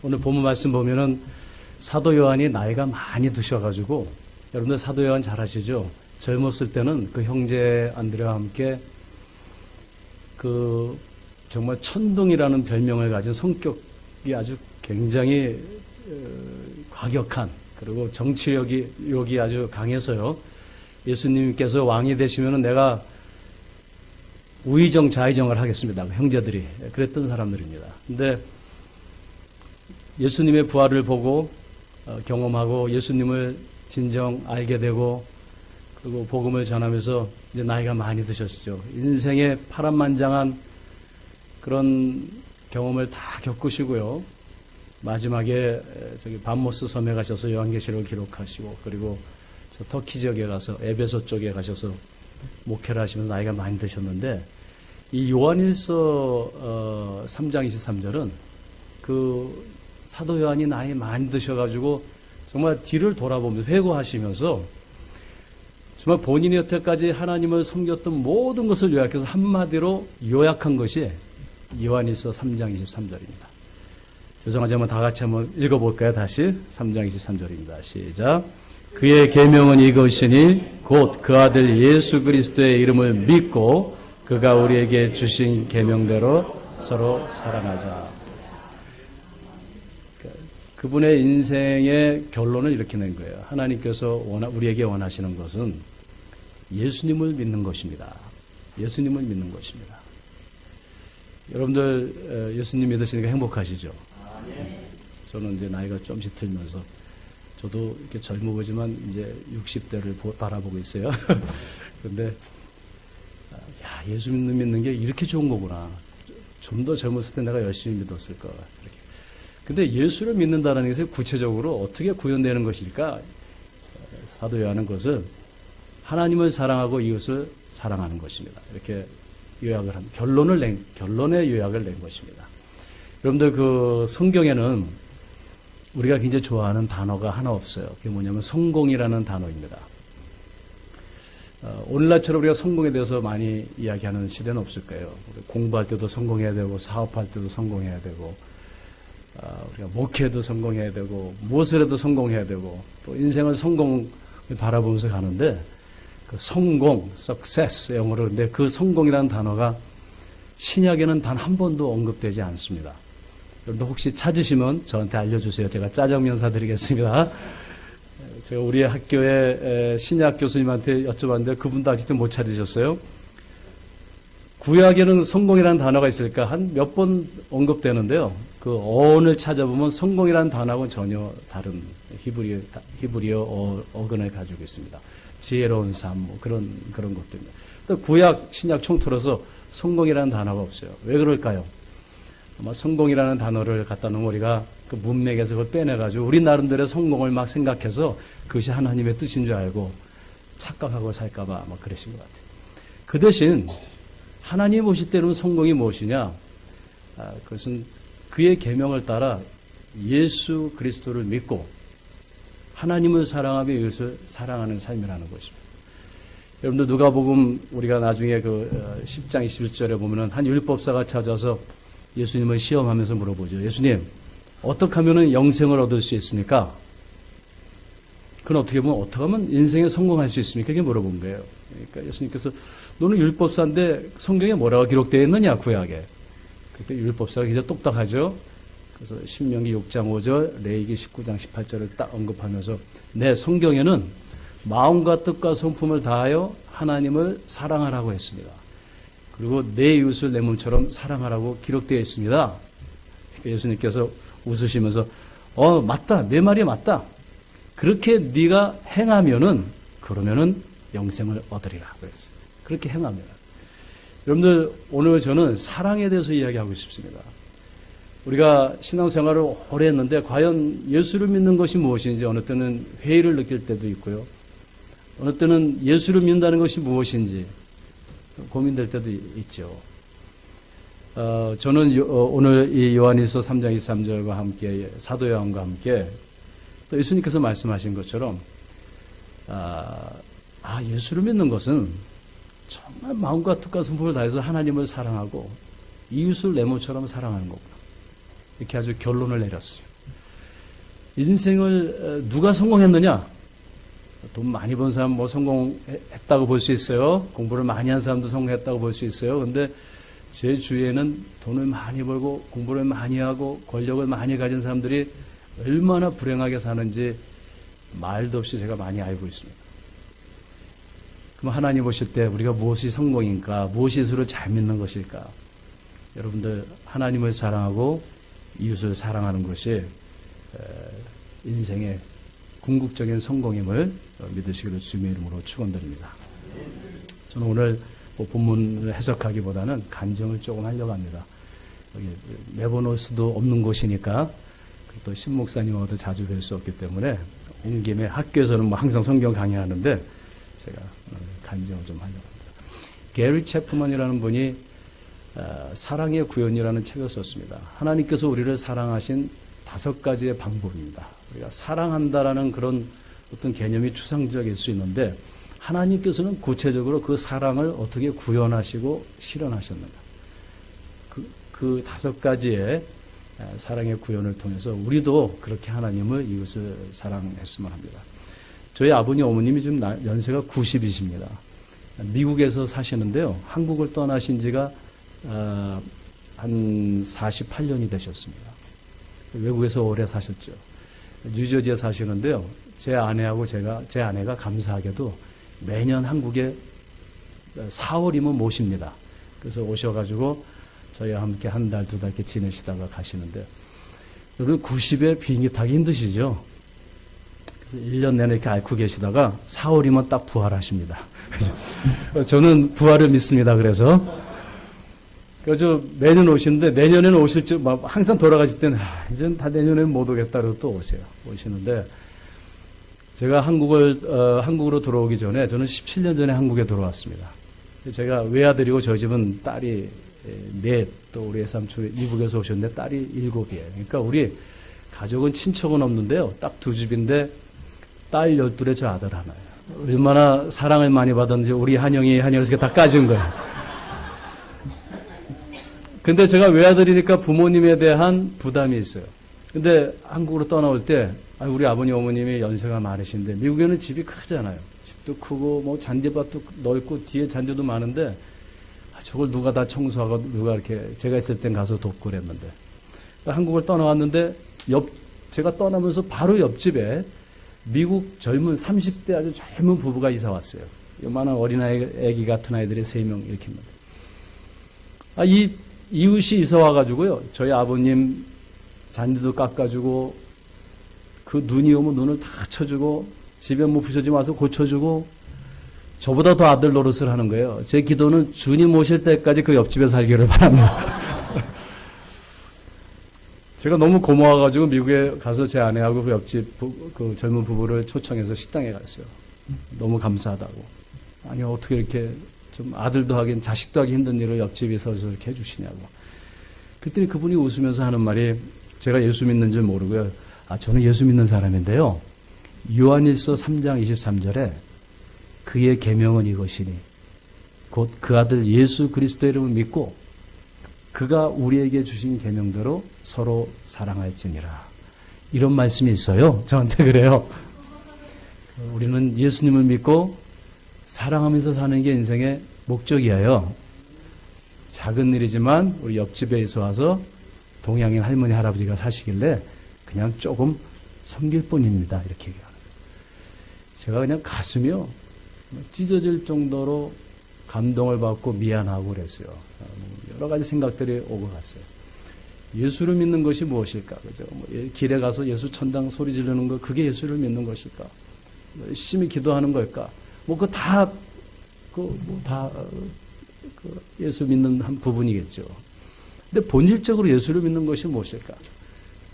오늘 본문 말씀 보면은 사도 요한이 나이가 많이 드셔가지고, 여러분들 사도 요한 잘 아시죠? 젊었을 때는 그 형제 안드레와 함께 그 정말 천둥이라는 별명을 가진 성격이 아주 굉장히 과격한, 그리고 정치력이 아주 강해서요. 예수님께서 왕이 되시면은 내가 우의정 좌의정을 하겠습니다. 형제들이 그랬던 사람들입니다. 근데 예수님의 부활을 보고 경험하고 예수님을 진정 알게 되고, 그리고 복음을 전하면서 이제 나이가 많이 드셨죠. 인생의 파란만장한 그런 경험을 다 겪으시고요. 마지막에 저기 밤모스 섬에 가셔서 요한계시록을 기록하시고, 그리고 저 터키 지역에 가서 에베소 쪽에 가셔서 목회를 하시면서 나이가 많이 드셨는데, 이 요한일서 3장 23절은 그 사도 요한이 나이 많이 드셔가지고 정말 뒤를 돌아보면서 회고하시면서 정말 본인이 여태까지 하나님을 섬겼던 모든 것을 요약해서 한마디로 요약한 것이 요한일서 3장 23절입니다. 죄송하지만 다 같이 한번 읽어볼까요? 다시 3장 23절입니다. 시작. 그의 계명은 이것이니 곧 그 아들 예수 그리스도의 이름을 믿고 그가 우리에게 주신 계명대로 서로 사랑하자. 그분의 인생의 결론을 이렇게 낸 거예요. 하나님께서 우리에게 원하시는 것은 예수님을 믿는 것입니다. 예수님을 믿는 것입니다. 여러분들 예수님 믿으시니까 행복하시죠? 저는 이제 나이가 좀씩 들면서 저도 이렇게 젊어 보지만 이제 60대를 바라보고 있어요. 그런데 야, 예수 믿는 게 이렇게 좋은 거구나. 좀 더 젊었을 때 내가 열심히 믿었을 거. 이렇게. 근데 예수를 믿는다는 것이 구체적으로 어떻게 구현되는 것일까? 사도 요한은 것은 하나님을 사랑하고 이웃을 사랑하는 것입니다. 이렇게 요약을 한 결론의 요약을 낸 것입니다. 여러분들 그 성경에는 우리가 굉장히 좋아하는 단어가 하나 없어요. 그게 뭐냐면 성공이라는 단어입니다. 오늘날처럼 우리가 성공에 대해서 많이 이야기하는 시대는 없을 거예요. 공부할 때도 성공해야 되고, 사업할 때도 성공해야 되고, 우리가 목회도 성공해야 되고, 무엇을 해도 성공해야 되고, 또 인생을 성공을 바라보면서 가는데, 그 성공, success 영어로, 근데 그 성공이라는 단어가 신약에는 단 한 번도 언급되지 않습니다. 여러분들 혹시 찾으시면 저한테 알려주세요. 제가 짜장면 사드리겠습니다. 제가 우리 학교의 신약 교수님한테 여쭤봤는데 그분도 아직도 못 찾으셨어요. 구약에는 성공이라는 단어가 있을까? 한 몇 번 언급되는데요. 그 어원을 찾아보면 성공이라는 단어하고는 전혀 다른 히브리어 어근을 가지고 있습니다. 지혜로운 삶, 뭐 그런 것들입니다. 구약, 신약 총틀어서 성공이라는 단어가 없어요. 왜 그럴까요? 아마 성공이라는 단어를 갖다 놓으면 우리가 그 문맥에서 그걸 빼내가지고 우리 나름대로 성공을 막 생각해서 그것이 하나님의 뜻인 줄 알고 착각하고 살까봐 아마 그러신 것 같아요. 그 대신 하나님이 보실 때는 성공이 무엇이냐? 그것은 그의 계명을 따라 예수 그리스도를 믿고 하나님을 사랑하며 이웃을 사랑하는 삶이라는 것입니다. 여러분들 누가복음 우리가 나중에 그 10장 21절에 보면은 한 율법사가 찾아서 예수님을 시험하면서 물어보죠. 예수님, 어떻게 하면 영생을 얻을 수 있습니까? 그건 어떻게 보면 어떻게 하면 인생에 성공할 수 있습니까? 이렇게 물어본 거예요. 그러니까 예수님께서 너는 율법사인데 성경에 뭐라고 기록되어 있느냐, 구약에. 그때 율법사가 굉장히 똑딱하죠. 그래서 신명기 6장 5절, 레위기 19장 18절을 딱 언급하면서 내 성경에는 마음과 뜻과 성품을 다하여 하나님을 사랑하라고 했습니다. 그리고 내 이웃을 내 몸처럼 사랑하라고 기록되어 있습니다. 예수님께서 웃으시면서 맞다. 내 말이 맞다. 그렇게 네가 행하면은 그러면은 영생을 얻으리라 그랬어요. 그렇게 행하면. 여러분들 오늘 저는 사랑에 대해서 이야기하고 싶습니다. 우리가 신앙생활을 오래 했는데 과연 예수를 믿는 것이 무엇인지 어느 때는 회의를 느낄 때도 있고요. 어느 때는 예수를 믿는다는 것이 무엇인지 고민될 때도 있죠. 저는 오늘 이 요한일서 3장 23절과 함께 사도 요한과 함께 또 예수님께서 말씀하신 것처럼 예수를 믿는 것은 정말 마음과 뜻과 성품을 다해서 하나님을 사랑하고 이웃을 내 몸처럼 사랑하는 거구나. 이렇게 아주 결론을 내렸어요. 인생을 누가 성공했느냐? 돈 많이 번 사람 뭐 성공했다고 볼 수 있어요. 공부를 많이 한 사람도 성공했다고 볼 수 있어요. 근데 제 주위에는 돈을 많이 벌고 공부를 많이 하고 권력을 많이 가진 사람들이 얼마나 불행하게 사는지 말도 없이 제가 많이 알고 있습니다. 그럼 하나님 보실 때 우리가 무엇이 성공인가, 무엇이 예수를 잘 믿는 것일까? 여러분들 하나님을 사랑하고 이웃을 사랑하는 것이 인생의 궁극적인 성공임을 믿으시기를 주님의 이름으로 축원드립니다. 저는 오늘 본문을 해석하기보다는 간증을 조금 하려고 합니다. 여기 매번 올 수도 없는 곳이니까 또 신목사님하고도 자주 뵐 수 없기 때문에 온 김에 학교에서는 뭐 항상 성경 강의하는데 제가 간증을 좀 하려고 합니다. 게리 체프먼이라는 분이 사랑의 구현이라는 책을 썼습니다. 하나님께서 우리를 사랑하신 5가지의 방법입니다. 우리가 사랑한다라는 그런 어떤 개념이 추상적일 수 있는데 하나님께서는 구체적으로 그 사랑을 어떻게 구현하시고 실현하셨는가. 그 5가지의 사랑의 구현을 통해서 우리도 그렇게 하나님을 이웃을 사랑했으면 합니다. 저희 아버님 어머님이 지금 연세가 90이십니다. 미국에서 사시는데요. 한국을 떠나신 지가 한 48년이 되셨습니다. 외국에서 오래 사셨죠. 뉴저지에 사시는데요. 제 아내가 감사하게도 매년 한국에 4월이면 모십니다. 그래서 오셔가지고 저희와 함께 한 달, 2달 이렇게 지내시다가 가시는데, 여러분 90에 비행기 타기 힘드시죠? 그래서 1년 내내 이렇게 앓고 계시다가 4월이면 딱 부활하십니다. 저는 부활을 믿습니다. 그래서 매년 오시는데 내년에는 오실 줄 항상 돌아가실 때는 이제는 다 내년에는 못 오겠다 그러고 또 오시는데 제가 한국으로 들어오기 전에 저는 17년 전에 한국에 들어왔습니다. 제가 외아들이고 저희 집은 딸이 4, 또 우리 외삼촌이 이북에서 오셨는데 딸이 7이에요. 그러니까 우리 가족은 친척은 없는데요. 딱 2집인데 딸 12에 저 아들 하나예요. 얼마나 사랑을 많이 받았는지 우리 한영에서 다 까준 거예요. 근데 제가 외아들이니까 부모님에 대한 부담이 있어요. 근데 한국으로 떠나올 때 우리 아버님 어머님이 연세가 많으신데 미국에는 집이 크잖아요. 집도 크고 뭐 잔디밭도 넓고 뒤에 잔디도 많은데 저걸 누가 다 청소하고 누가 이렇게 제가 있을 땐 가서 돕고 그랬는데 한국을 떠나왔는데 제가 떠나면서 바로 옆집에 미국 젊은 30대 아주 젊은 부부가 이사 왔어요. 요만한 어린아기 같은 아이들이 3명 이렇게 있는데 이 이웃이 이사 와가지고요. 저희 아버님 잔디도 깎아주고 그 눈이 오면 눈을 다 쳐주고 집에 뭐 부서지면 와서 고쳐주고 저보다 더 아들 노릇을 하는 거예요. 제 기도는 주님 오실 때까지 그 옆집에 살기를 바랍니다. 제가 너무 고마워가지고 미국에 가서 제 아내하고 그 옆집 그 젊은 부부를 초청해서 식당에 갔어요. 너무 감사하다고. 아니 어떻게 이렇게 좀 아들도 하긴 자식도 하기 힘든 일을 옆집에 서서 이렇게 해주시냐고. 그랬더니 그분이 웃으면서 하는 말이 제가 예수 믿는 줄 모르고요. 저는 예수 믿는 사람인데요. 요한일서 3장 23절에 그의 계명은 이것이니 곧 그 아들 예수 그리스도의 이름을 믿고 그가 우리에게 주신 계명대로 서로 사랑할지니라. 이런 말씀이 있어요. 저한테 그래요. 우리는 예수님을 믿고 사랑하면서 사는 게 인생의 목적이에요. 작은 일이지만 우리 옆집에 있어 와서 동양인 할머니 할아버지가 사시길래 그냥 조금 섬길 뿐입니다. 이렇게 얘기하는 거예요. 제가 그냥 가슴이요 찢어질 정도로 감동을 받고 미안하고 그랬어요. 여러 가지 생각들이 오고 갔어요. 예수를 믿는 것이 무엇일까? 그죠? 길에 가서 예수 천당 소리 지르는 거, 그게 예수를 믿는 것일까? 열심히 기도하는 걸까? 예수 믿는 한 부분이겠죠. 근데 본질적으로 예수를 믿는 것이 무엇일까?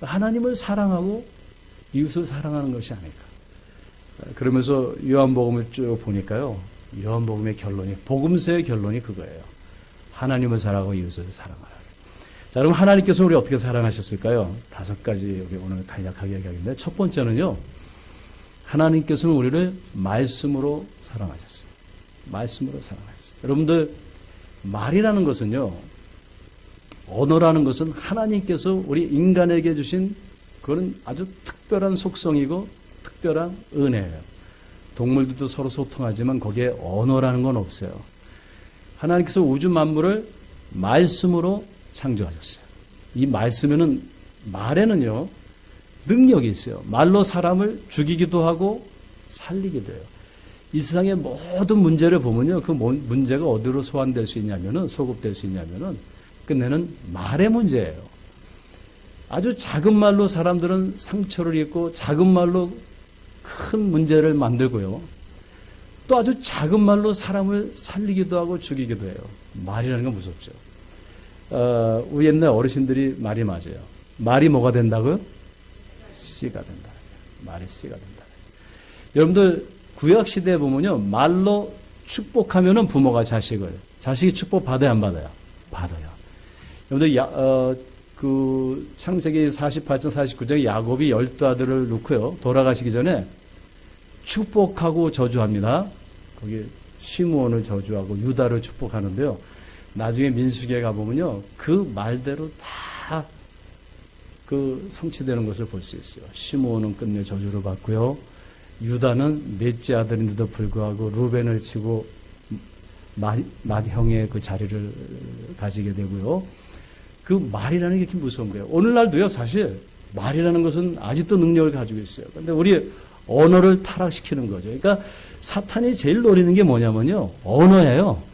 하나님을 사랑하고 이웃을 사랑하는 것이 아닐까? 그러면서 요한복음을 쭉 보니까요. 요한복음의 결론이, 복음서의 결론이 그거예요. 하나님을 사랑하고 이웃을 사랑하라. 자, 그럼 하나님께서 우리 어떻게 사랑하셨을까요? 5가지 우리 오늘 간략하게 얘기하겠는데, 첫 번째는요. 하나님께서는 우리를 말씀으로 사랑하셨어요. 말씀으로 사랑하셨어요. 여러분들, 말이라는 것은요. 언어라는 것은 하나님께서 우리 인간에게 주신 그 그거는 아주 특별한 속성이고 특별한 은혜예요. 동물들도 서로 소통하지만 거기에 언어라는 건 없어요. 하나님께서 우주 만물을 말씀으로 창조하셨어요. 이 말씀에는, 말에는요 능력이 있어요. 말로 사람을 죽이기도 하고 살리기도 해요. 이 세상의 모든 문제를 보면요, 그 문제가 어디로 소환될 수 있냐면은, 소급될 수 있냐면은 끝내는 말의 문제예요. 아주 작은 말로 사람들은 상처를 입고 작은 말로 큰 문제를 만들고요. 또 아주 작은 말로 사람을 살리기도 하고 죽이기도 해요. 말이라는 건 무섭죠. 우리 옛날 어르신들이 말이 맞아요. 말이 뭐가 된다고요? 씨가 된다. 말이 씨가 된다. 여러분들 구약 시대에 보면요, 말로 축복하면은 부모가 자식이 축복 받아야 안 받아요? 받아요. 여러분들 그 창세기 48장 49장에 야곱이 12아들을 놓고요, 돌아가시기 전에 축복하고 저주합니다. 거기 시므온을 저주하고 유다를 축복하는데요. 나중에 민수기에 가보면요, 그 말대로 다 그 성취되는 것을 볼 수 있어요. 시므온은 끝내 저주를 받고요. 유다는 넷째 아들인데도 불구하고 루벤을 치고 맏 형의 그 자리를 가지게 되고요. 그 말이라는 게 이렇게 무서운 거예요. 오늘날도요, 사실 말이라는 것은 아직도 능력을 가지고 있어요. 그런데 우리 언어를 타락시키는 거죠. 그러니까 사탄이 제일 노리는 게 뭐냐면요, 언어예요.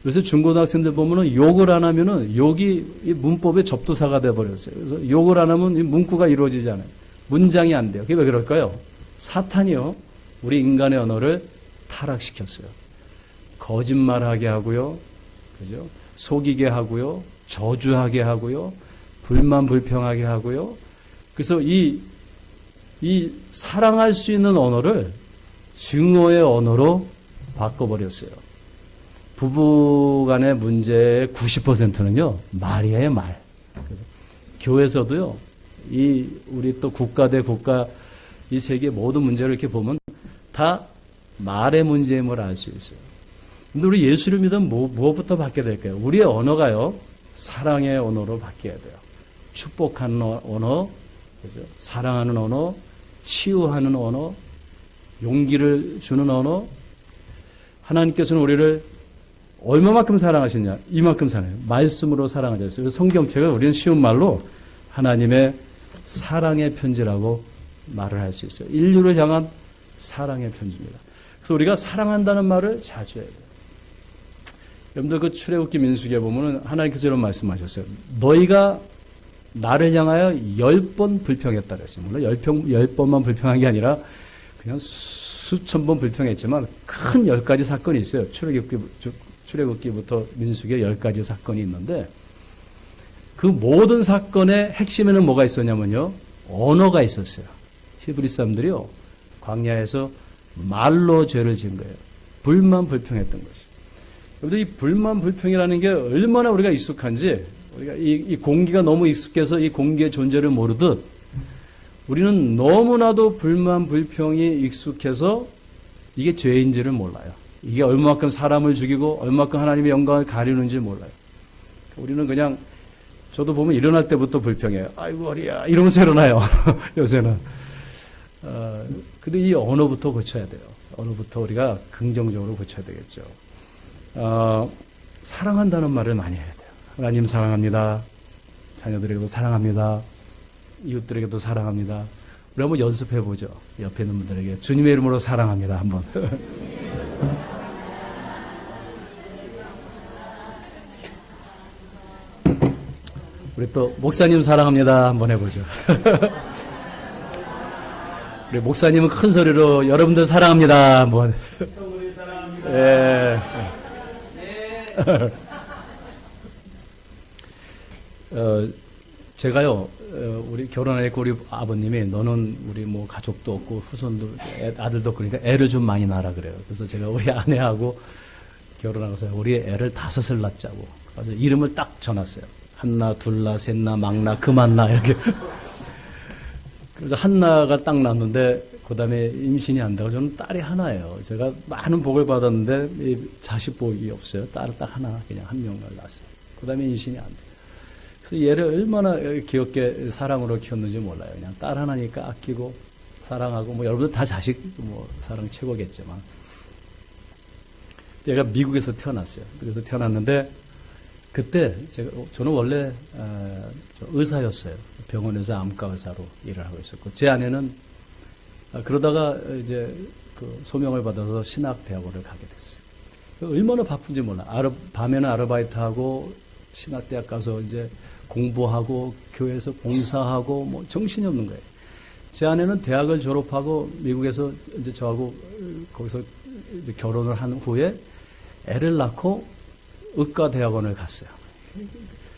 그래서 중고등학생들 보면은 욕을 안 하면은 욕이 이 문법의 접두사가 돼버렸어요. 그래서 욕을 안 하면 이 문구가 이루어지잖아요. 문장이 안 돼요. 그게 왜 그럴까요? 사탄이요, 우리 인간의 언어를 타락시켰어요. 거짓말하게 하고요, 그죠? 속이게 하고요, 저주하게 하고요, 불만 불평하게 하고요. 그래서 이 사랑할 수 있는 언어를 증오의 언어로 바꿔버렸어요. 부부 간의 문제의 90%는요, 말이에요, 말. 그래서 교회에서도요, 우리 또 국가 대 국가, 이 세계 모든 문제를 이렇게 보면 다 말의 문제임을 알 수 있어요. 근데 우리 예수를 믿으면 무엇부터 받게 될까요? 우리의 언어가요, 사랑의 언어로 바뀌어야 돼요. 축복하는 언어, 그죠? 사랑하는 언어, 치유하는 언어, 용기를 주는 언어. 하나님께서는 우리를 얼마만큼 사랑하시냐? 이만큼 사랑해요. 말씀으로 사랑하셨어요. 성경책을 우리는 쉬운 말로 하나님의 사랑의 편지라고 말을 할 수 있어요. 인류를 향한 사랑의 편지입니다. 그래서 우리가 사랑한다는 말을 자주 해야 돼요. 여러분들 그 출애굽기 민수기에 보면은 하나님께서 이런 말씀하셨어요. 너희가 나를 향하여 10번 불평했다 그랬어요. 물론 10번만 불평한 게 아니라 그냥 수천 번 불평했지만 큰 10가지 사건이 있어요. 출애굽기부터 민수기에 10가지 사건이 있는데 그 모든 사건의 핵심에는 뭐가 있었냐면요, 언어가 있었어요. 히브리 사람들이요, 광야에서 말로 죄를 지은 거예요. 불만 불평했던 것이. 여러분들 이 불만 불평이라는 게 얼마나 우리가 익숙한지, 우리가 이 공기가 너무 익숙해서 이 공기의 존재를 모르듯 우리는 너무나도 불만 불평이 익숙해서 이게 죄인지를 몰라요. 이게 얼마만큼 사람을 죽이고 얼마만큼 하나님의 영광을 가리는지 몰라요. 우리는 그냥, 저도 보면 일어날 때부터 불평해요. 아이고 허리야 이러면서 일어나요. 요새는. 근데 이 언어부터 고쳐야 돼요. 언어부터 우리가 긍정적으로 고쳐야 되겠죠. 사랑한다는 말을 많이 해야 돼요. 하나님 사랑합니다. 자녀들에게도 사랑합니다. 이웃들에게도 사랑합니다. 우리 한번 연습해 보죠. 옆에 있는 분들에게 주님의 이름으로 사랑합니다. 한번. 우리 또 목사님 사랑합니다. 한번 해보죠. 우리 목사님은 큰 소리로 여러분들 사랑합니다. 한번. 성우님 사랑합니다. 예. 제가요, 우리 결혼했고 우리 아버님이 너는 우리 뭐 가족도 없고 후손도 아들도 없고 그러니까 애를 좀 많이 낳으라 그래요. 그래서 제가 우리 아내하고 결혼하고서 우리 애를 5을 낳자고. 그래서 이름을 딱 정했어요. 한나, 둘나, 셋나, 막나, 그만나 이렇게. 그래서 한나가 딱 낳았는데 그 다음에 임신이 안 되고 저는 딸이 하나예요. 제가 많은 복을 받았는데 자식 복이 없어요. 딸을 딱 하나, 그냥 한 명을 낳았어요. 그 다음에 임신이 안 돼요. 그래서 얘를 얼마나 귀엽게 사랑으로 키웠는지 몰라요. 그냥 딸 하나니까 아끼고 사랑하고, 뭐 여러분들 다 자식 뭐 사랑 최고겠지만. 얘가 미국에서 태어났어요. 그래서 태어났는데, 그때 저는 원래 의사였어요. 병원에서 암과 의사로 일을 하고 있었고, 제 아내는 그러다가 이제 그 소명을 받아서 신학대학원을 가게 됐어요. 얼마나 바쁜지 몰라. 밤에는 아르바이트하고 신학대학 가서 이제 공부하고 교회에서 봉사하고 뭐 정신이 없는 거예요. 제 아내는 대학을 졸업하고 미국에서 이제 저하고 거기서 이제 결혼을 한 후에 애를 낳고 의과대학원을 갔어요.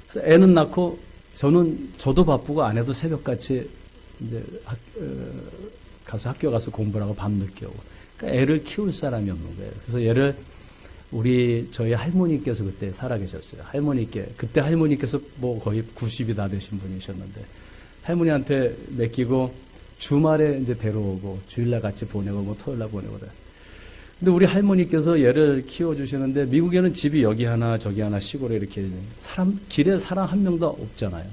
그래서 애는 낳고 저도 바쁘고 아내도 새벽같이 이제 가서 학교 가서 공부를 하고 밤늦게 오고. 그러니까 애를 키울 사람이 없는 거예요. 그래서 얘를 저희 할머니께서 그때 살아계셨어요. 그때 할머니께서 뭐 거의 90이 다 되신 분이셨는데, 할머니한테 맡기고 주말에 이제 데려오고, 주일날 같이 보내고, 뭐 토요일날 보내고. 근데 우리 할머니께서 얘를 키워주시는데, 미국에는 집이 여기 하나, 저기 하나, 시골에 이렇게 길에 사람 한 명도 없잖아요.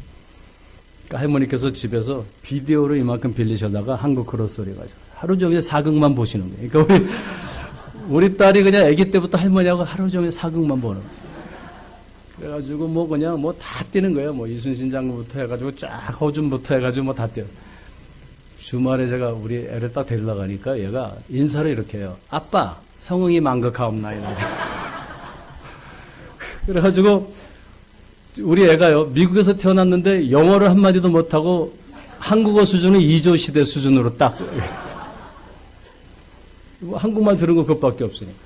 그러니까 할머니께서 집에서 비디오를 이만큼 빌리셔다가 한국 크로스소리 가지고 하루 종일 사극만 보시는 거예요. 그러니까 우리 딸이 그냥 아기 때부터 할머니하고 하루 종일 사극만 보는 거예요. 그래가지고 뭐 그냥 뭐 다 뛰는 거예요. 뭐 이순신 장군부터 해가지고 쫙 허준부터 해가지고 뭐 다 뛰어. 주말에 제가 우리 애를 딱 데리러 가니까 얘가 인사를 이렇게 해요. 아빠, 성응이 망극하옵나이다. 그래가지고 우리 애가요, 미국에서 태어났는데 영어를 한마디도 못하고 한국어 수준은 2조 시대 수준으로 딱. 한국말 들은 거 그것밖에 없으니까.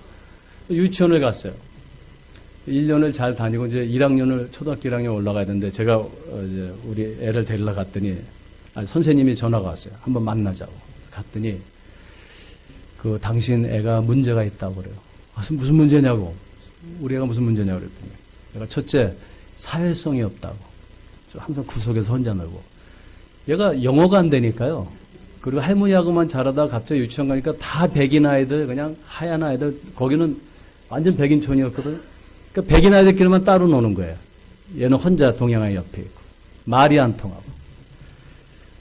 유치원을 갔어요. 1년을 잘 다니고 이제 초등학교 1학년 올라가야 되는데, 제가 이제 우리 애를 데리러 갔더니, 선생님이 전화가 왔어요. 한번 만나자고. 갔더니, 당신 애가 문제가 있다고 그래요. 무슨 문제냐고. 우리 애가 무슨 문제냐고 그랬더니, 얘가 첫째, 사회성이 없다고. 항상 구석에서 혼자 놀고. 얘가 영어가 안 되니까요. 그리고 할머니하고만 자라다가 갑자기 유치원 가니까 다 백인 아이들, 그냥 하얀 아이들, 거기는 완전 백인촌이었거든. 그러니까 백인 아이들끼리만 따로 노는 거예요. 얘는 혼자 동양아이 옆에 있고. 말이 안 통하고.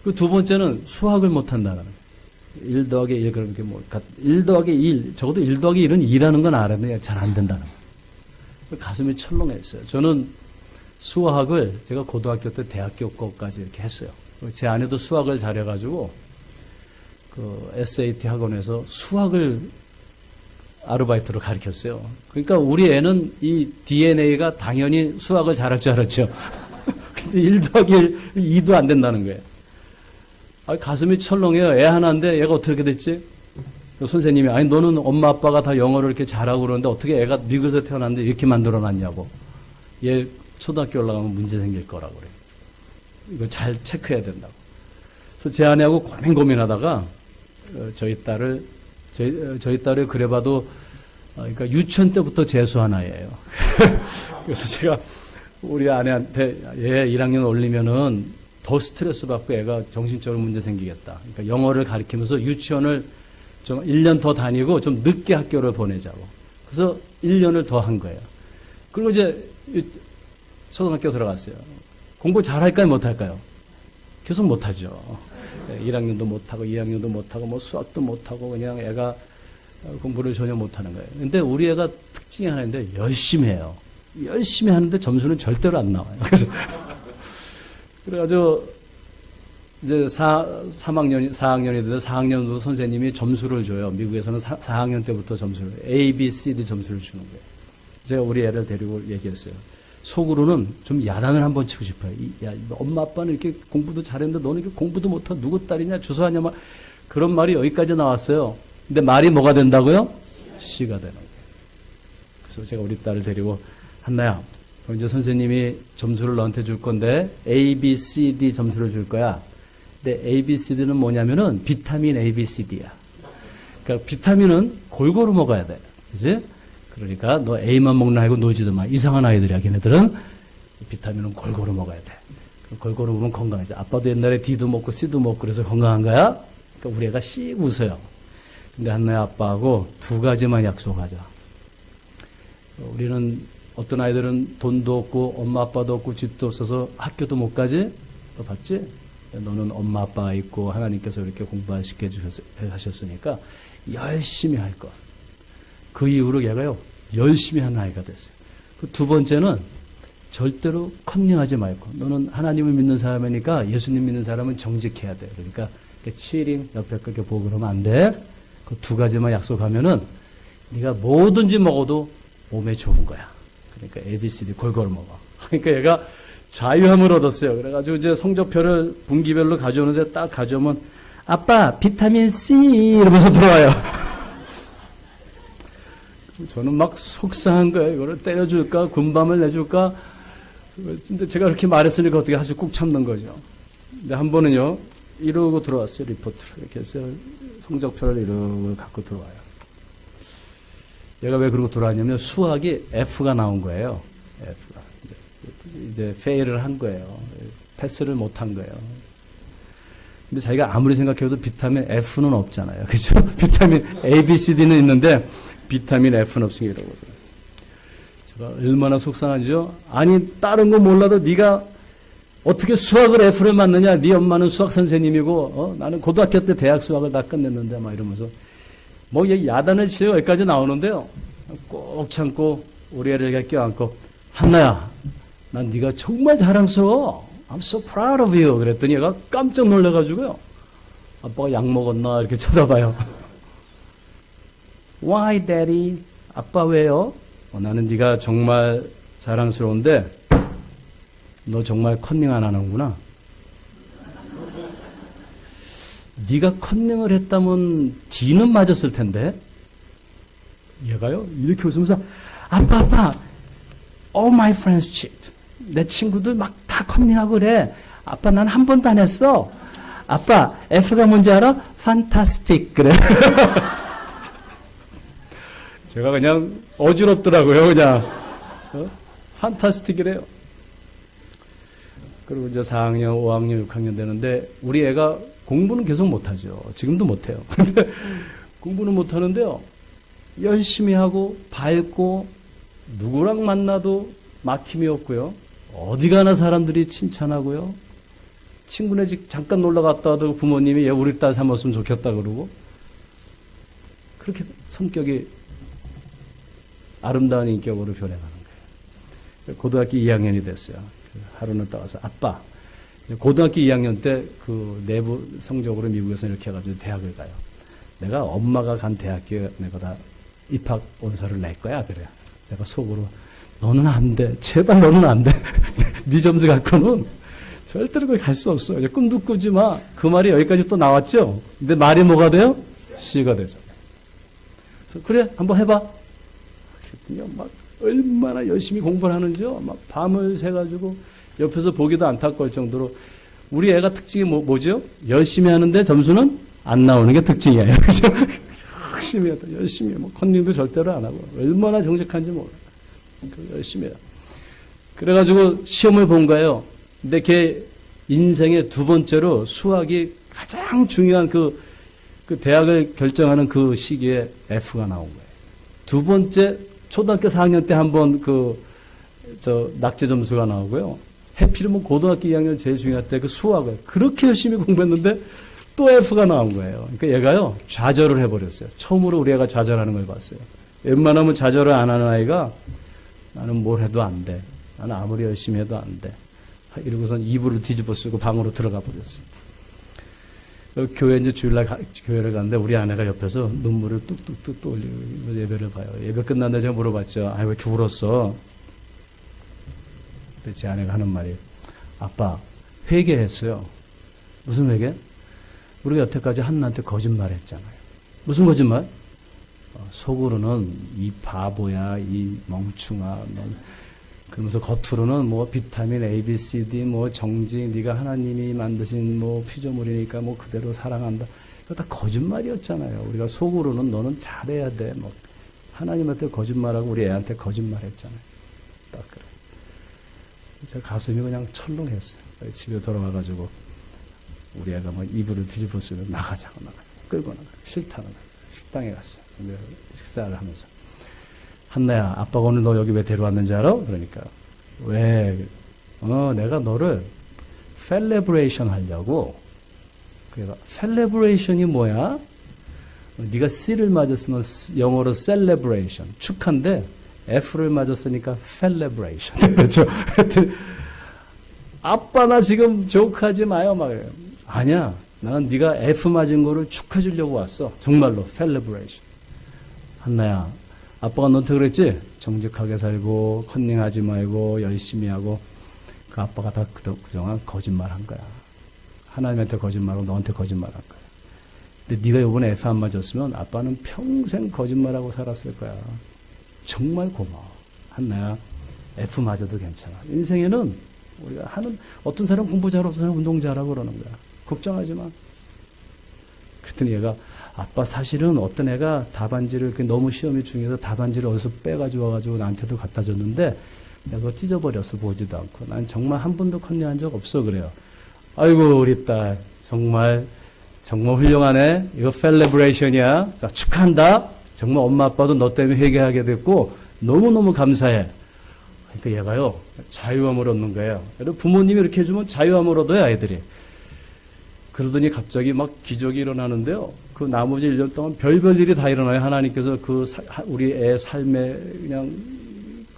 그 두 번째는 수학을 못 한다는 거예요. 1 더하기 1, 그렇게 뭐, 1 더하기 1, 적어도 1 더하기 1은 2라는 건 알았는데 잘 안 된다는 거예요. 가슴이 철렁했어요. 저는 수학을 제가 고등학교 때 대학교 거까지 이렇게 했어요. 제 아내도 수학을 잘해가지고 SAT 학원에서 수학을 아르바이트로 가르쳤어요. 그러니까 우리 애는 이 DNA가 당연히 수학을 잘할 줄 알았죠. 근데 1 더하기 1, 2도 안 된다는 거예요. 가슴이 철렁해요. 애 하나인데 얘가 어떻게 됐지? 선생님이, 아니 너는 엄마 아빠가 다 영어를 이렇게 잘하고 그러는데 어떻게 애가 미국에서 태어났는데 이렇게 만들어놨냐고. 얘 초등학교 올라가면 문제 생길 거라고 그래요. 이거 잘 체크해야 된다고. 그래서 제 아내하고 고민하다가 저희 딸을 그래봐도 그러니까 유치원 때부터 재수한 아이예요. 그래서 제가 우리 아내한테 얘 1학년 올리면은 더 스트레스 받고 애가 정신적으로 문제 생기겠다. 그러니까 영어를 가르치면서 유치원을 좀 1년 더 다니고 좀 늦게 학교를 보내자고. 그래서 1년을 더 한 거예요. 그리고 이제 초등학교 들어갔어요. 공부 잘할까요, 못할까요? 계속 못하죠. 1학년도 못하고 2학년도 못하고 뭐 수학도 못하고 그냥 애가 공부를 전혀 못하는 거예요. 근데 우리 애가 특징이 하나 있는데 열심히 해요. 열심히 하는데 점수는 절대로 안 나와요. 그래가지고 이제 4학년이 돼서 4학년도 선생님이 점수를 줘요. 미국에서는 4학년 때부터 점수를, A, B, C, D 점수를 주는 거예요. 제가 우리 애를 데리고 얘기했어요. 속으로는 좀 야단을 한번 치고 싶어요. 야, 엄마 아빠는 이렇게 공부도 잘했는데 너는 이렇게 공부도 못하고 누구 딸이냐, 주소하냐, 막 그런 말이 여기까지 나왔어요. 근데 말이 뭐가 된다고요? C가 되는 거예요. 그래서 제가 우리 딸을 데리고, 한나야, 이제 선생님이 점수를 너한테 줄 건데 A, B, C, D 점수를 줄 거야. 근데 A, B, C, D는 뭐냐면은 비타민 A, B, C, D야. 그러니까 비타민은 골고루 먹어야 돼. 그지? 그러니까 너 A만 먹나 하고 놀지도 마. 이상한 아이들이야, 걔네들은. 비타민은 골고루 먹어야 돼. 골고루 먹으면 건강하지. 아빠도 옛날에 D도 먹고 C도 먹고 그래서 건강한 거야? 그러니까 우리 애가 씩 웃어요. 근데 한나야, 아빠하고 2가지만 약속하자. 우리는 어떤 아이들은 돈도 없고 엄마 아빠도 없고 집도 없어서 학교도 못 가지? 너 봤지? 너는 엄마 아빠가 있고 하나님께서 이렇게 공부를 시켜주셨으니까 열심히 할 것. 그 이후로 얘가요 열심히 하는 아이가 됐어요. 그 두 번째는 절대로 컨닝하지 말고 너는 하나님을 믿는 사람이니까 예수님 믿는 사람은 정직해야 돼. 그러니까 치링 옆에 그렇게 보고 그러면 안 돼. 그 두 가지만 약속하면은 네가 뭐든지 먹어도 몸에 좋은 거야. 그러니까 ABCD 골고루 먹어. 그러니까 얘가 자유함을 얻었어요. 그래가지고 이제 성적표를 분기별로 가져오는데 딱 가져오면 아빠 비타민 C 이러면서 들어와요. 저는 막 속상한 거예요. 이거를 때려줄까 군밤을 내줄까. 근데 제가 그렇게 말했으니까 어떻게 사실 꾹 참는 거죠. 근데 한 번은요 이러고 들어왔어요. 리포트를 이렇게 해서 성적표를 이러고 갖고 들어와요. 얘가 왜 그러고 들어왔냐면 수학이 F가 나온 거예요. F가. 이제 페일을 한 거예요. 패스를 못 한 거예요. 근데 자기가 아무리 생각해도 비타민 F는 없잖아요. 그죠? 비타민 A, B, C, D는 있는데 비타민 F는 없으니까 이러거든요. 제가 얼마나 속상하죠? 아니 다른 거 몰라도 네가 어떻게 수학을 F를 맞느냐? 네 엄마는 수학 선생님이고 나는 고등학교 때 대학 수학을 다 끝냈는데 막 이러면서 뭐 야단을 치어 여기까지 나오는데요. 꼭 참고 우리 애를 껴안고 한나야 난 네가 정말 자랑스러워. I'm so proud of you. 그랬더니 얘가 깜짝 놀라가지고요. 아빠가 약 먹었나 이렇게 쳐다봐요. Why, daddy? 아빠 왜요? 나는 네가 정말 자랑스러운데 너 정말 컨닝 안 하는구나. 네가 컨닝을 했다면 D는 맞았을 텐데. 얘가요 이렇게 웃으면서 아빠 all my friends cheat. 내 친구들 막 다 컨닝하고 그래. 아빠 난 한 번도 안 했어. 아빠 F가 뭔지 알아? Fantastic 그래. 제가 그냥 어지럽더라고요. 그냥 판타스틱이래요. 그리고 이제 4학년, 5학년, 6학년 되는데 우리 애가 공부는 계속 못하죠. 지금도 못해요. 근데 공부는 못하는데요. 열심히 하고 밝고 누구랑 만나도 막힘이 없고요. 어디 가나 사람들이 칭찬하고요. 친구네 집 잠깐 놀러 갔다 와도 부모님이 얘 우리 딸 삼았으면 좋겠다 그러고 그렇게 성격이 아름다운 인격으로 변해가는 거예요. 고등학교 2학년이 됐어요. 하루는 따와서 아빠 이제 고등학교 2학년 때 그 내부 성적으로 미국에서 이렇게 해가지고 대학을 가요. 내가 엄마가 간 대학교에 내가 다 입학 원서를 낼 거야 그래. 제가 속으로 너는 안 돼. 제발 너는 안 돼. 네 점수 갖고는 절대로 거기 갈 수 없어. 꿈도 꾸지 마. 그 말이 여기까지 또 나왔죠. 근데 말이 뭐가 돼요? C가 되죠. 그래서 그래 한번 해봐. 그랬더니 막 얼마나 열심히 공부를 하는지요. 막 밤을 새가지고 옆에서 보기도 안타까울 정도로 우리 애가 특징이 뭐죠? 열심히 하는데 점수는 안 나오는 게 특징이에요. 그죠? 열심히 했다. 열심히 뭐 컨닝도 절대로 안 하고 얼마나 정직한지 몰라요. 열심히 해요. 그래가지고 시험을 본 거예요. 근데 걔 인생의 두 번째로 수학이 가장 중요한 그 대학을 결정하는 그 시기에 F가 나온 거예요. 두 번째 초등학교 4학년 때 한번 낙제 점수가 나오고요. 해필이면 고등학교 2학년 제일 중요할 때 그 수학을 그렇게 열심히 공부했는데 또 F가 나온 거예요. 그러니까 얘가요 좌절을 해버렸어요. 처음으로 우리 애가 좌절하는 걸 봤어요. 웬만하면 좌절을 안 하는 아이가 나는 뭘 해도 안 돼. 나는 아무리 열심히 해도 안 돼. 이러고선 이불을 뒤집어 쓰고 방으로 들어가 버렸어요. 교회 이제 주일날 교회를 갔는데 우리 아내가 옆에서 눈물을 뚝뚝뚝 또 올리고 예배를 봐요. 예배 끝났는데 제가 물어봤죠. 아니 왜 이렇게 울었어? 근데 제 아내가 하는 말이 아빠 회개했어요. 무슨 회개? 우리가 여태까지 한나한테 거짓말했잖아요. 무슨 거짓말? 속으로는 이 바보야, 이 멍충아. 그러면서 겉으로는 뭐 비타민 A, B, C, D, 뭐 정직, 네가 하나님이 만드신 뭐 피조물이니까 뭐 그대로 사랑한다. 이거 다 거짓말이었잖아요. 우리가 속으로는 너는 잘해야 돼. 뭐 하나님한테 거짓말하고 우리 애한테 거짓말했잖아요. 딱 그래. 제 가슴이 그냥 철렁했어요. 집에 돌아와가지고 우리 애가 막 이불을 뒤집어 쓰고 나가자고 끌고 나가. 싫다는 거예요. 식당에 갔어요. 근데 식사를 하면서 한나야, 아빠가 오늘 너 여기 왜 데려왔는지 알아? 그러니까 왜? 내가 너를 셀레브레이션 하려고. 그래서 셀레브레이션이 뭐야? 네가 C를 맞았으면 영어로 셀레브레이션 축하인데 F를 맞았으니까 셀레브레이션. 그렇죠? 아빠 나 지금 조크하지 마요 막. 아니야, 나는 네가 F 맞은 거를 축하해 주려고 왔어. 정말로 셀레브레이션. 한나야, 아빠가 너한테 그랬지? 정직하게 살고 컨닝하지 말고 열심히 하고. 그 아빠가 다 그동안 거짓말한 거야. 하나님한테 거짓말하고 너한테 거짓말한 거야. 근데 네가 이번에 F 안 맞았으면 아빠는 평생 거짓말하고 살았을 거야. 정말 고마워. 한나야, F 맞아도 괜찮아. 인생에는 우리가 하는, 어떤 사람 공부 잘하고 어떤 사람 운동 잘하고 그러는 거야. 걱정하지 마. 그랬더니 얘가, 아빠 사실은 어떤 애가 답안지를 너무 시험이 중요해서 답안지를 어디서 빼가지고 와가지고 나한테도 갖다 줬는데 내가 그거 찢어버렸어. 보지도 않고. 난 정말 한 번도 컨닝한 적 없어. 그래요. 아이고 우리 딸 정말 훌륭하네. 이거 셀레브레이션이야. 자, 축하한다. 정말 엄마 아빠도 너 때문에 회개하게 됐고 너무너무 감사해. 그러니까 얘가요 자유함을 얻는 거예요. 여러분 부모님이 이렇게 해주면 자유함을 얻어요 아이들이. 그러더니 갑자기 막 기적이 일어나는데요. 그 나머지 1년 동안 별별 일이 다 일어나요. 하나님께서 우리 애 삶에 그냥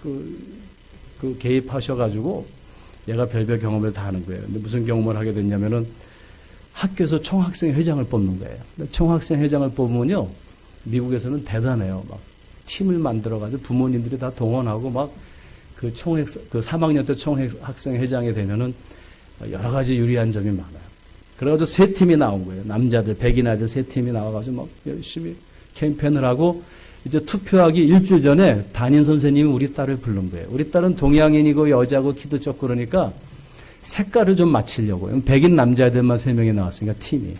그 개입하셔가지고 얘가 별별 경험을 다 하는 거예요. 근데 무슨 경험을 하게 됐냐면은 학교에서 총학생 회장을 뽑는 거예요. 근데 총학생 회장을 뽑으면요, 미국에서는 대단해요. 막 팀을 만들어가지고 부모님들이 다 동원하고 막 그 3학년 때 총학생 회장이 되면은 여러 가지 유리한 점이 많아요. 그래가지고 세 팀이 나온 거예요. 남자들, 백인 아이들 세 팀이 나와가지고 막 열심히 캠페인을 하고 이제 투표하기 일주일 전에 담임 선생님이 우리 딸을 부른 거예요. 우리 딸은 동양인이고 여자고 키도 적고 그러니까 색깔을 좀 맞추려고. 백인 남자애들만 3명이 나왔으니까 팀이.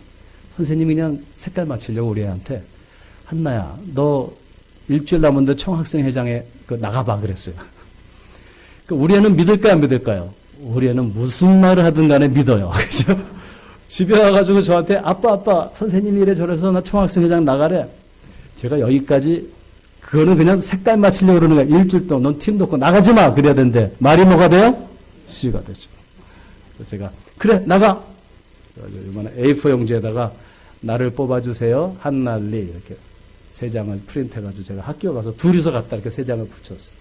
선생님이 그냥 색깔 맞추려고 우리 애한테 한나야, 너 일주일 남았는데 총학생 회장에 나가봐 그랬어요. 우리 애는 믿을까요, 안 믿을까요? 우리 애는 무슨 말을 하든 간에 믿어요. 그죠? 집에 와가지고 저한테 아빠 선생님이 이래 저래서 나 총학생 회장 나가래. 제가 여기까지 그거는 그냥 색깔 맞추려고 그러는 거야. 일주일 동안 넌 팀도 없고 나가지 마 그래야 되는데 말이 뭐가 돼요? C가 되죠. 그래서 제가 그래 나가. 이번에 A4 용지에다가 나를 뽑아주세요. 한날리 이렇게 3장을 프린트해가지고 제가 학교 가서 둘이서 갔다 이렇게 3장을 붙였어요.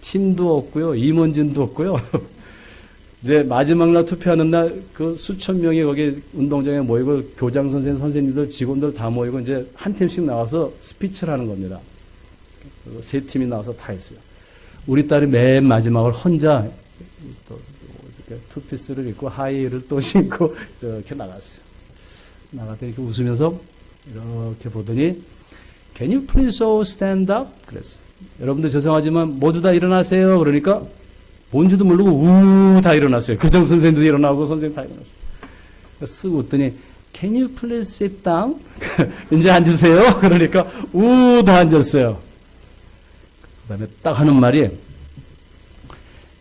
팀도 없고요. 임원진도 없고요. 이제 마지막 날 투표하는 날 그 수천 명이 거기 운동장에 모이고 교장 선생님들 직원들 다 모이고 이제 한 팀씩 나와서 스피치를 하는 겁니다. 3팀이 나와서 다 했어요. 우리 딸이 맨 마지막으로 혼자 또 이렇게 투피스를 입고 하이힐을 또 신고 이렇게 나갔어요. 나갔더니 이렇게 웃으면서 이렇게 보더니 Can you please all stand up? 그랬어요. 여러분들 죄송하지만 모두 다 일어나세요. 그러니까 뭔지도 모르고 우 다 일어났어요. 교장 선생님도 일어나고 선생님 다 일어났어요. 쓱 웃더니 Can you please sit down? 이제 앉으세요. 그러니까 우 다 앉았어요. 그 다음에 딱 하는 말이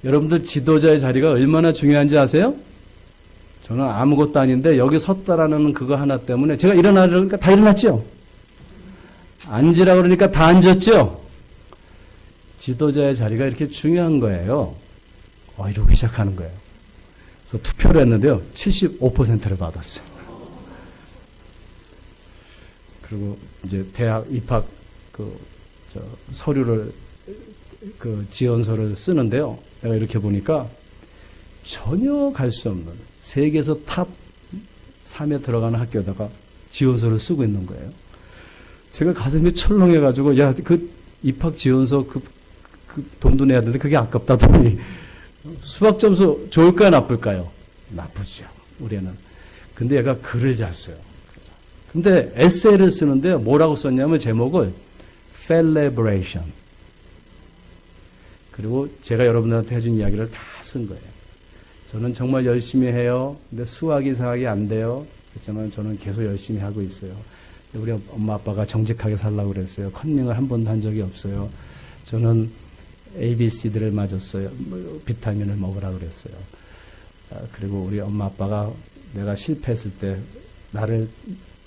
여러분들 지도자의 자리가 얼마나 중요한지 아세요? 저는 아무것도 아닌데 여기 섰다라는 그거 하나 때문에 제가 일어나려니까 다 일어났죠? 앉으라 그러니까 다 앉았죠? 지도자의 자리가 이렇게 중요한 거예요. 이러기 시작하는 거예요. 그래서 투표를 했는데요. 75%를 받았어요. 그리고 이제 대학 입학 서류를 지원서를 쓰는데요. 내가 이렇게 보니까 전혀 갈 수 없는 세계에서 탑 3에 들어가는 학교에다가 지원서를 쓰고 있는 거예요. 제가 가슴이 철렁해가지고 야, 그 입학 지원서 그 돈도 내야 되는데 그게 아깝다더니 수학 점수 좋을까요, 나쁠까요? 나쁘죠. 우리 애는. 근데 얘가 글을 잘 써요. 근데 에세이를 쓰는데 뭐라고 썼냐면 제목을 Celebration. 그리고 제가 여러분들한테 해준 이야기를 다 쓴 거예요. 저는 정말 열심히 해요. 근데 수학이 이상하게 안 돼요. 그렇지만 저는 계속 열심히 하고 있어요. 우리 엄마 아빠가 정직하게 살라고 그랬어요. 컨닝을 한 번도 한 적이 없어요. 저는 ABC들을 맞았어요. 비타민을 먹으라고 그랬어요. 그리고 우리 엄마 아빠가 내가 실패했을 때 나를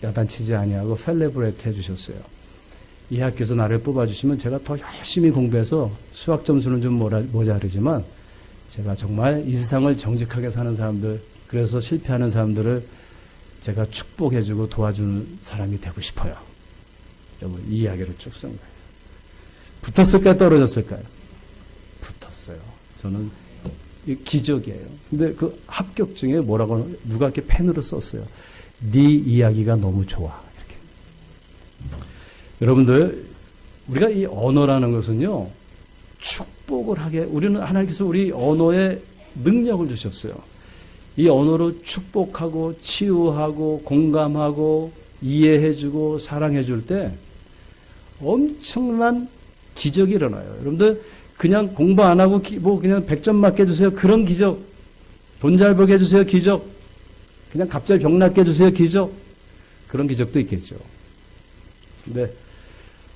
야단치지 아니하고 셀레브레이트 해주셨어요. 이 학교에서 나를 뽑아주시면 제가 더 열심히 공부해서 수학 점수는 좀 모자르지만 제가 정말 이 세상을 정직하게 사는 사람들, 그래서 실패하는 사람들을 제가 축복해주고 도와주는 사람이 되고 싶어요. 여러분, 이 이야기를 쭉 쓴 거예요. 붙었을까요? 떨어졌을까요? 붙었어요. 저는 기적이에요. 근데 그 합격증에 뭐라고, 누가 이렇게 펜으로 썼어요. 네 이야기가 너무 좋아. 이렇게. 여러분들, 우리가 이 언어라는 것은요, 축복을 하게, 우리는 하나님께서 우리 언어에 능력을 주셨어요. 이 언어로 축복하고 치유하고 공감하고 이해해주고 사랑해줄 때 엄청난 기적이 일어나요. 여러분들 그냥 공부 안 하고 뭐 그냥 100점 맞게 해주세요. 그런 기적. 돈 잘 벌게 해주세요. 기적. 그냥 갑자기 병 낫게 해주세요. 기적. 그런 기적도 있겠죠. 근데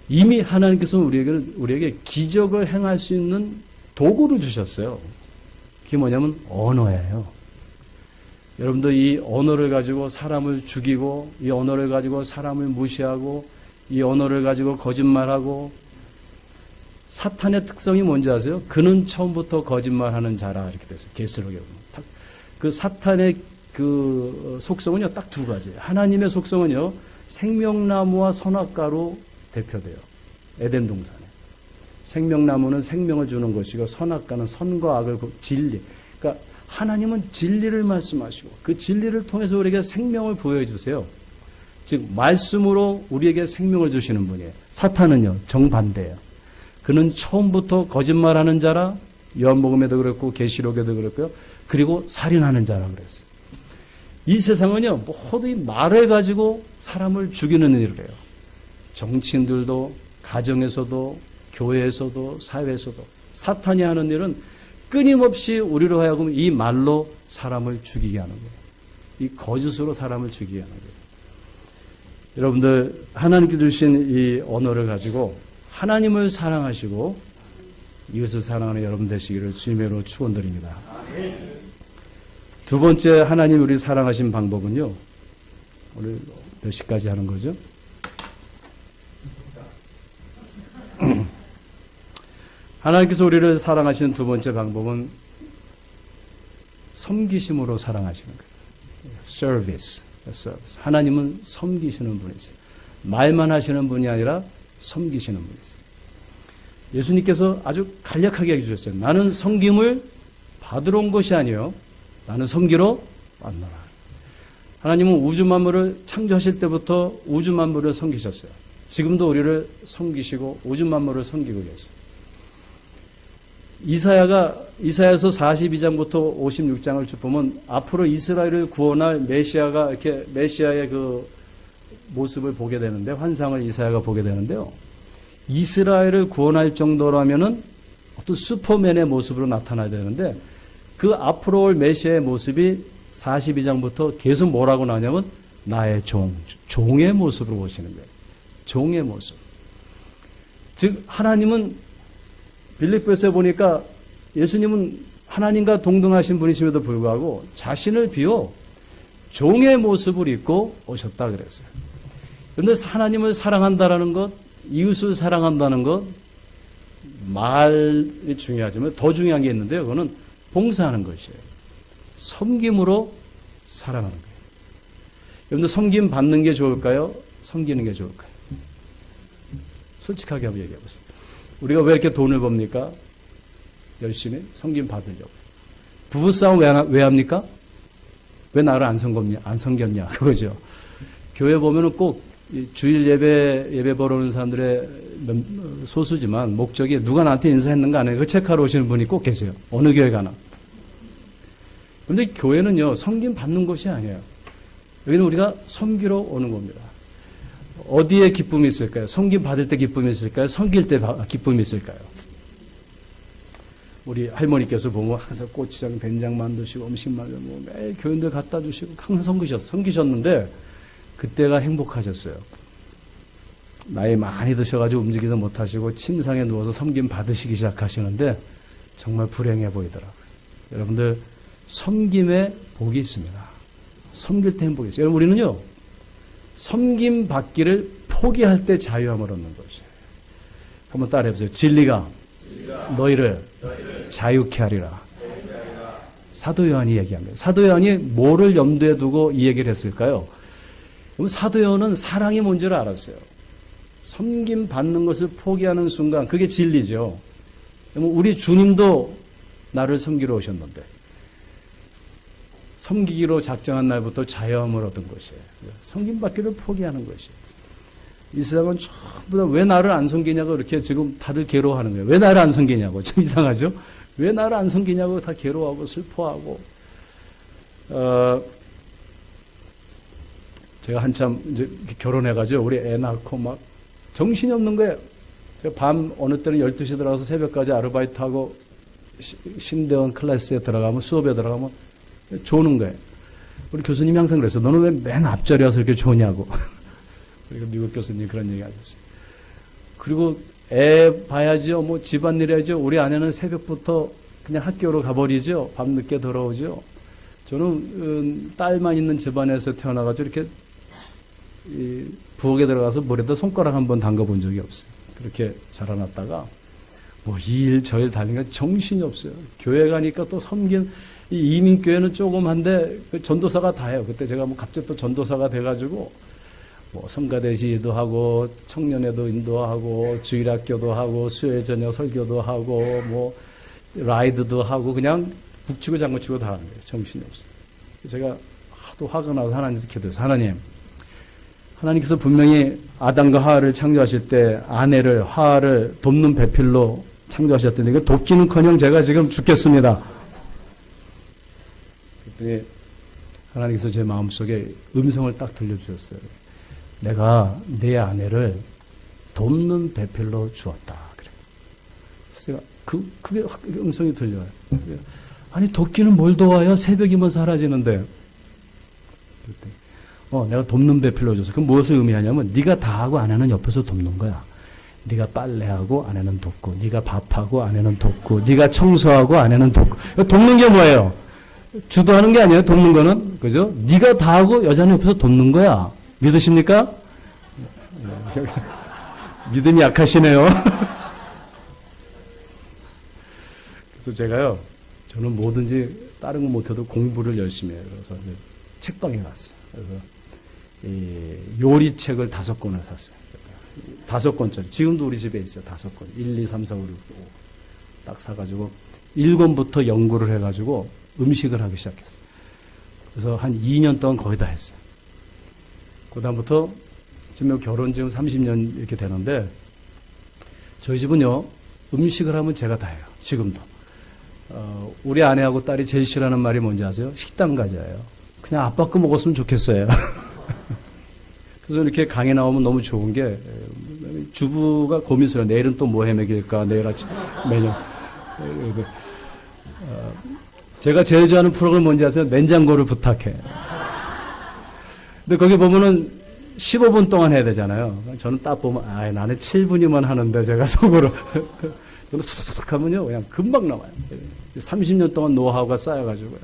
이미 하나님께서 우리에게 기적을 행할 수 있는 도구를 주셨어요. 그게 뭐냐면 언어예요. 여러분들 이 언어를 가지고 사람을 죽이고, 이 언어를 가지고 사람을 무시하고, 이 언어를 가지고 거짓말하고, 사탄의 특성이 뭔지 아세요? 그는 처음부터 거짓말하는 자라, 이렇게 됐어요. 계시록에 보면. 그 사탄의 그 속성은요, 딱 두 가지예요. 하나님의 속성은요, 생명나무와 선악과로 대표돼요. 에덴 동산에. 생명나무는 생명을 주는 것이고, 선악과는 선과 악을, 진리. 그러니까 하나님은 진리를 말씀하시고 그 진리를 통해서 우리에게 생명을 부여해 주세요. 즉 말씀으로 우리에게 생명을 주시는 분이에요. 사탄은요 정반대예요. 그는 처음부터 거짓말하는 자라, 요한복음에도 그렇고 계시록에도 그렇고요. 그리고 살인하는 자라 그랬어요. 이 세상은요 모두 이 말을 가지고 사람을 죽이는 일을 해요. 정치인들도 가정에서도 교회에서도 사회에서도 사탄이 하는 일은 끊임없이 우리로 하여금 이 말로 사람을 죽이게 하는 거예요. 이 거짓으로 사람을 죽이게 하는 거예요. 여러분들 하나님께 주신 이 언어를 가지고 하나님을 사랑하시고 이것을 사랑하는 여러분 되시기를 주님으로 축원드립니다. 두 번째 하나님 우리 사랑하신 방법은요. 오늘 몇 시까지 하는 거죠? 하나님께서 우리를 사랑하시는 두 번째 방법은 섬기심으로 사랑하시는 거예요. Service. 하나님은 섬기시는 분이세요. 말만 하시는 분이 아니라 섬기시는 분이세요. 예수님께서 아주 간략하게 얘기해 주셨어요. 나는 섬김을 받으러 온 것이 아니에요. 나는 섬기러 왔노라. 하나님은 우주 만물을 창조하실 때부터 우주 만물을 섬기셨어요. 지금도 우리를 섬기시고 우주 만물을 섬기고 계세요. 이사야서 42장부터 56장을 쭉 보면 앞으로 이스라엘을 구원할 메시아가 이렇게 메시아의 그 모습을 보게 되는데 환상을 이사야가 보게 되는데요. 이스라엘을 구원할 정도라면은 어떤 슈퍼맨의 모습으로 나타나야 되는데 그 앞으로 올 메시아의 모습이 42장부터 계속 뭐라고 나오냐면 나의 종의 모습으로 보시는 거예요. 종의 모습. 즉 하나님은 빌립보에서 보니까 예수님은 하나님과 동등하신 분이심에도 불구하고 자신을 비워 종의 모습을 입고 오셨다 그랬어요. 그런데 하나님을 사랑한다라는 것, 이웃을 사랑한다는 것, 말이 중요하지만 더 중요한 게 있는데요. 그거는 봉사하는 것이에요. 섬김으로 사랑하는 거예요. 여러분들 섬김 받는 게 좋을까요? 섬기는 게 좋을까요? 솔직하게 한번 얘기해 보세요. 우리가 왜 이렇게 돈을 법니까? 열심히 섬김 받으려고. 부부싸움 왜 합니까? 왜 나를 안 섬겼냐? 그거죠. 교회 보면은 꼭 주일 예배 보러 오는 사람들의 소수지만 목적이 누가 나한테 인사했는가 안 해. 그 체크하러 오시는 분이 꼭 계세요. 어느 교회 가나. 그런데 교회는요, 섬김 받는 곳이 아니에요. 여기는 우리가 섬기러 오는 겁니다. 어디에 기쁨이 있을까요? 섬김 받을 때 기쁨이 있을까요? 섬길 때 기쁨이 있을까요? 우리 할머니께서 보면 항상 고추장, 된장 만드시고 음식 만들고 매일 교인들 갖다 주시고 항상 섬기셨는데 그때가 행복하셨어요. 나이 많이 드셔가지고 움직이도 못하시고 침상에 누워서 섬김 받으시기 시작하시는데 정말 불행해 보이더라고요. 여러분들 섬김에 복이 있습니다. 섬길 때 행복이 있어요. 여러분 우리는요. 섬김 받기를 포기할 때 자유함을 얻는 것이에요. 한번 따라해보세요. 진리가 너희를 자유케 하리라. 사도 요한이 얘기합니다. 사도 요한이 뭐를 염두에 두고 이 얘기를 했을까요? 그럼 사도 요한은 사랑이 뭔지를 알았어요. 섬김 받는 것을 포기하는 순간 그게 진리죠. 우리 주님도 나를 섬기러 오셨는데 섬기기로 작정한 날부터 자유함을 얻은 것이에요. 섬김 받기를 포기하는 것이에요. 이 세상은 전부 다 왜 나를 안 섬기냐고 이렇게 지금 다들 괴로워하는 거예요. 왜 나를 안 섬기냐고. 참 이상하죠? 왜 나를 안 섬기냐고 다 괴로워하고 슬퍼하고. 제가 한참 이제 결혼해가지고 우리 애 낳고 막 정신이 없는 거예요. 제가 밤 어느 때는 12시 들어가서 새벽까지 아르바이트하고 심대원 클래스에 들어가면 수업에 들어가면 조는 거예요. 우리 교수님이 항상 그랬어요. 너는 왜 맨 앞자리에 와서 이렇게 조냐고. 그리고 미국 교수님이 그런 얘기 하셨어요. 그리고 애 봐야죠. 뭐 집안일 해야죠. 우리 아내는 새벽부터 그냥 학교로 가버리죠. 밤늦게 돌아오죠. 저는 딸만 있는 집안에서 태어나가지고 이렇게 부엌에 들어가서 물에다 손가락 한번 담가본 적이 없어요. 그렇게 자라났다가 뭐 이 일 저 일 달리니까 정신이 없어요. 교회 가니까 또 섬긴 이 이민교회는 조그만데 그 전도사가 다예요. 그때 제가 뭐 갑자기 또 전도사가 돼가지고 뭐 성가대시도 하고 청년회도 인도하고 주일학교도 하고 수요일 저녁 설교도 하고 뭐 라이드도 하고 그냥 북치고 장구치고 다 하는 거예요. 정신이 없어요. 제가 하도 화가 나서 하나님께 기도해서 하나님께서 분명히 아담과 하와를 창조하실 때 아내를 하와를 돕는 배필로 창조하셨던데 이거 돕기는커녕 제가 지금 죽겠습니다. 그랬더니 하나님께서 제 마음속에 음성을 딱 들려주셨어요. 내가 내 아내를 돕는 배필로 주었다. 그래. 그래서 제가 그게 음성이 들려요. 아니 돕기는 뭘 도와요? 새벽이면 사라지는데. 내가 돕는 배필로 줬어. 그럼 무엇을 의미하냐면 네가 다 하고 아내는 옆에서 돕는 거야. 네가 빨래하고 아내는 돕고, 네가 밥하고 아내는 돕고, 네가 청소하고 아내는 돕고. 돕는 게 뭐예요? 주도하는 게 아니에요. 돕는 거는 그죠? 네가 다 하고 여자는 옆에서 돕는 거야. 믿으십니까? 믿음이 약하시네요. 그래서 제가요, 저는 뭐든지 다른 거 못해도 공부를 열심히 해요. 그래서 책방에 갔어요. 그래서 이 요리책을 5권을 샀어요. 5권짜리. 지금도 우리 집에 있어요. 5권. 1, 2, 3, 4, 5, 6, 5. 딱 사가지고 1권부터 연구를 해가지고 음식을 하기 시작했어요. 그래서 한 2년 동안 거의 다 했어요. 그 다음부터 지금 결혼 지금 30년 이렇게 되는데 저희 집은요 음식을 하면 제가 다 해요. 지금도. 우리 아내하고 딸이 제일 싫어하는 말이 뭔지 아세요? 식당 가자예요. 그냥 아빠 거 먹었으면 좋겠어요. 그래서 이렇게 강의 나오면 너무 좋은 게 주부가 고민스러워요. 내일은 또 뭐 해먹일까? 내일 아침 메뉴. 제가 제일 좋아하는 프로그램 뭔지 아세요? 냉장고를 부탁해. 근데 거기 보면은 15분 동안 해야 되잖아요. 저는 딱 보면 나는 7분이면 하는데 제가 속으로 저는 툭툭툭 하면요 그냥 금방 나와요. 30년 동안 노하우가 쌓여가지고요.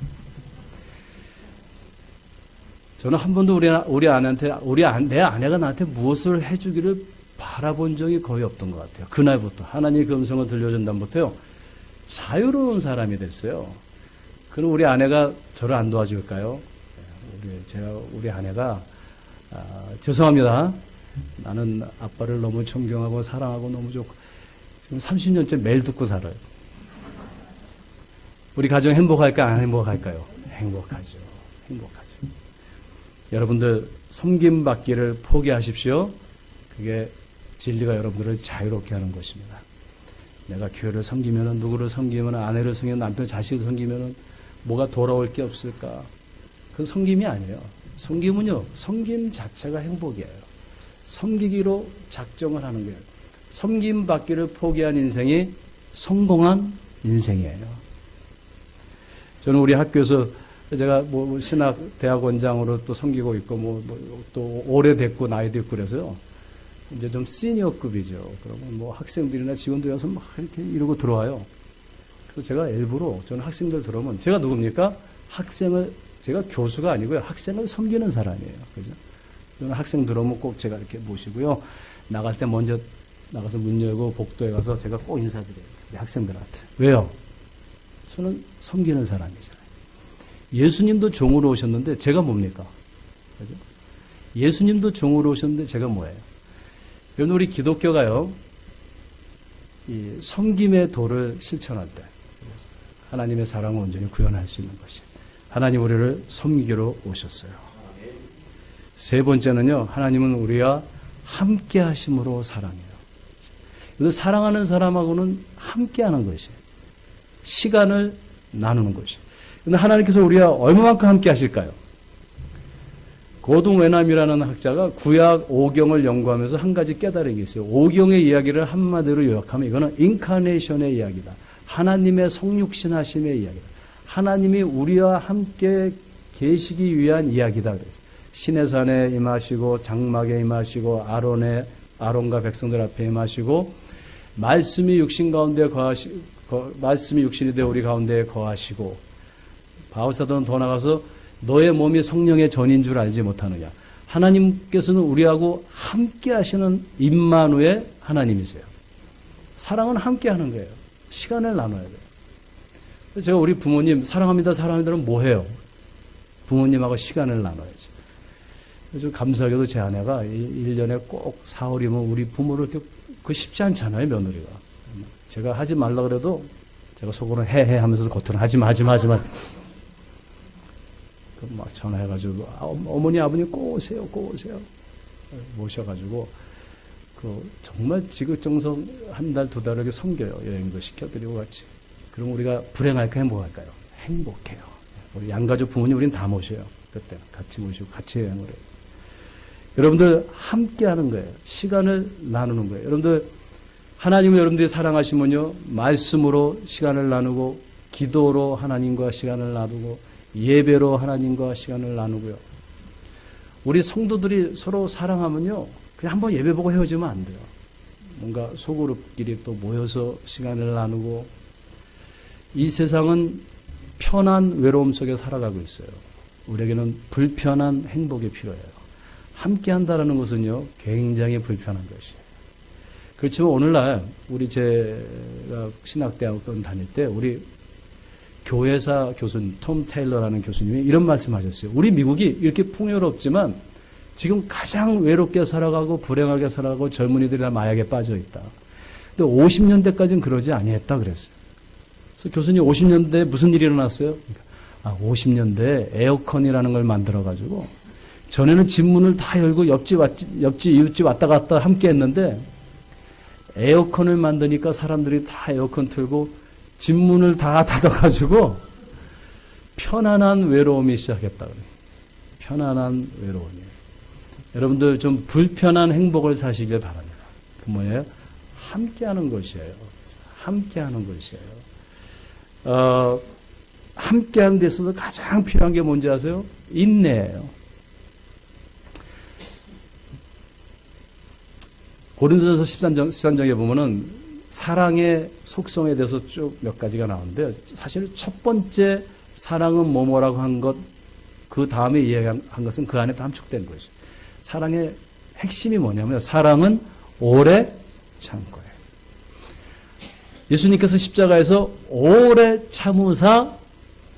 저는 한 번도 우리 아내한테 내 아내가 나한테 무엇을 해주기를 바라본 적이 거의 없던 것 같아요. 그날부터 하나님의 그 음성을 들려준 다음부터요 자유로운 사람이 됐어요. 그럼 우리 아내가 저를 안 도와줄까요? 우리 아내가 죄송합니다. 나는 아빠를 너무 존경하고 사랑하고 너무 좋고 지금 30년째 매일 듣고 살아요. 우리 가정 행복할까 안 행복할까요? 행복하죠. 행복하죠. 여러분들 섬김받기를 포기하십시오. 그게 진리가 여러분들을 자유롭게 하는 것입니다. 내가 교회를 섬기면 누구를 섬기면 아내를 섬기면 남편 자식을 섬기면 뭐가 돌아올 게 없을까? 그건 섬김이 아니에요. 섬김은요, 섬김 자체가 행복이에요. 섬기기로 작정을 하는 거예요. 섬김 받기를 포기한 인생이 성공한 인생이에요. 저는 우리 학교에서 제가 뭐 신학 대학원장으로 또 섬기고 있고 또 오래됐고 나이도 있고 그래서요. 이제 좀 시니어급이죠. 그러면 뭐 학생들이나 직원들이 와서 막 이렇게 이러고 들어와요. 그래서 제가 일부러 저는 학생들 들어오면 제가 누굽니까? 제가 교수가 아니고요. 학생을 섬기는 사람이에요. 그죠? 저는 학생 들어오면 꼭 제가 이렇게 모시고요. 나갈 때 먼저 나가서 문 열고 복도에 가서 제가 꼭 인사드려요. 우리 학생들한테. 왜요? 저는 섬기는 사람이잖아요. 예수님도 종으로 오셨는데 제가 뭡니까? 그죠? 예수님도 종으로 오셨는데 제가 뭐예요? 여러분, 우리 기독교가요, 이 섬김의 도를 실천할 때 하나님의 사랑을 온전히 구현할 수 있는 것이, 하나님 우리를 섬기러 오셨어요. 세 번째는요, 하나님은 우리와 함께 하심으로 사랑해요. 사랑하는 사람하고는 함께 하는 것이, 시간을 나누는 것이. 근데 하나님께서 우리와 얼마만큼 함께 하실까요? 고등 웨남이라는 학자가 구약 오경을 연구하면서 한 가지 깨달은 게 있어요. 오경의 이야기를 한마디로 요약하면 이거는 인카네이션의 이야기다. 하나님의 성육신하심의 이야기다. 하나님이 우리와 함께 계시기 위한 이야기다. 그래서 신의 산에 임하시고 장막에 임하시고 아론과 백성들 앞에 임하시고 말씀이 육신 가운데 말씀이 육신이 되어 우리 가운데 거하시고, 바울사도는 더 나가서 너의 몸이 성령의 전인 줄 알지 못하느냐. 하나님께서는 우리하고 함께 하시는 임마누엘 하나님이세요. 사랑은 함께 하는 거예요. 시간을 나눠야 돼요. 제가 우리 부모님 사랑합니다 사랑합니다는 뭐 해요? 부모님하고 시간을 나눠야죠. 좀 감사하게도 제 아내가 1년에 꼭 4월이면 우리 부모를 이렇게, 그 쉽지 않잖아요, 며느리가. 제가 하지 말라 그래도 제가 속으로는 해 하면서도 겉으로는 하지마. 막 전화해가지고 어머니 아버님 꼭 오세요. 모셔가지고 정말 지극정성 한 달, 두 달을 이렇게 섬겨요. 여행도 시켜드리고 같이. 그럼 우리가 불행할까 행복할까요? 행복해요. 우리 양가족 부모님 우리는 다 모셔요. 그때 같이 모시고 같이 여행을 해요. 여러분들 함께 하는 거예요. 시간을 나누는 거예요. 여러분들 하나님을 여러분들이 사랑하시면요, 말씀으로 시간을 나누고, 기도로 하나님과 시간을 나누고, 예배로 하나님과 시간을 나누고요. 우리 성도들이 서로 사랑하면요, 그냥 한번 예배 보고 헤어지면 안 돼요. 뭔가 소그룹끼리 또 모여서 시간을 나누고. 이 세상은 편한 외로움 속에 살아가고 있어요. 우리에게는 불편한 행복이 필요해요. 함께 한다는 것은요, 굉장히 불편한 것이에요. 그렇지만 오늘날 우리 제가 신학대학원 다닐 때 우리 교회사 교수님 톰 테일러라는 교수님이 이런 말씀하셨어요. 우리 미국이 이렇게 풍요롭지만 지금 가장 외롭게 살아가고 불행하게 살아가고 젊은이들이 다 마약에 빠져 있다. 근데 50년대까지는 그러지 아니했다 그랬어요. 그래서 교수님 50년대에 무슨 일이 일어났어요? 50년대에 에어컨이라는 걸 만들어가지고 전에는 집 문을 다 열고 옆집 이웃집 왔다 갔다 함께 했는데 에어컨을 만드니까 사람들이 다 에어컨 틀고 집 문을 다 닫아가지고 편안한 외로움이 시작했다 그래요. 편안한 외로움이. 여러분들 좀 불편한 행복을 사시길 바랍니다. 그 뭐예요? 함께하는 것이에요. 함께하는 것이에요. 함께하는 데 있어서 가장 필요한 게 뭔지 아세요? 인내예요. 고린도전서 13장에 보면은 사랑의 속성에 대해서 쭉 몇 가지가 나오는데, 사실 첫 번째 사랑은 뭐뭐라고 한 것, 그 다음에 이야기한 것은 그 안에 다 함축된 것이죠. 사랑의 핵심이 뭐냐면 사랑은 오래 참고예요. 예수님께서 십자가에서 오래 참으사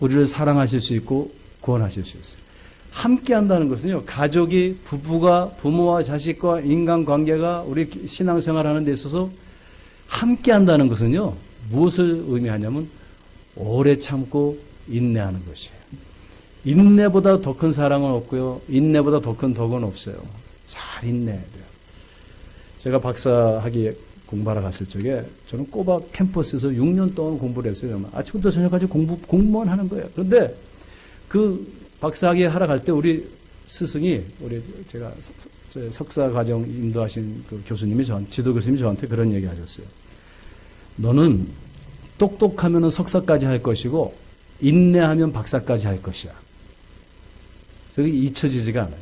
우리를 사랑하실 수 있고 구원하실 수 있어요. 함께 한다는 것은요, 가족이, 부부가, 부모와 자식과 인간관계가 우리 신앙생활하는 데 있어서 함께 한다는 것은요, 무엇을 의미하냐면 오래 참고 인내하는 것이에요. 인내보다 더 큰 사랑은 없고요, 인내보다 더 큰 덕은 없어요. 잘 인내해야 돼요. 제가 박사학위 공부하러 갔을 적에 저는 꼬박 캠퍼스에서 6년 동안 공부를 했어요. 정말. 아침부터 저녁까지 공부만 하는 거예요. 그런데 그 박사학위 하러 갈 때 우리 스승이, 제가 석사 과정 인도하신 그 교수님이 지도 교수님이 저한테 그런 얘기 하셨어요. 너는 똑똑하면 석사까지 할 것이고, 인내하면 박사까지 할 것이야. 그게 잊혀지지가 않아요.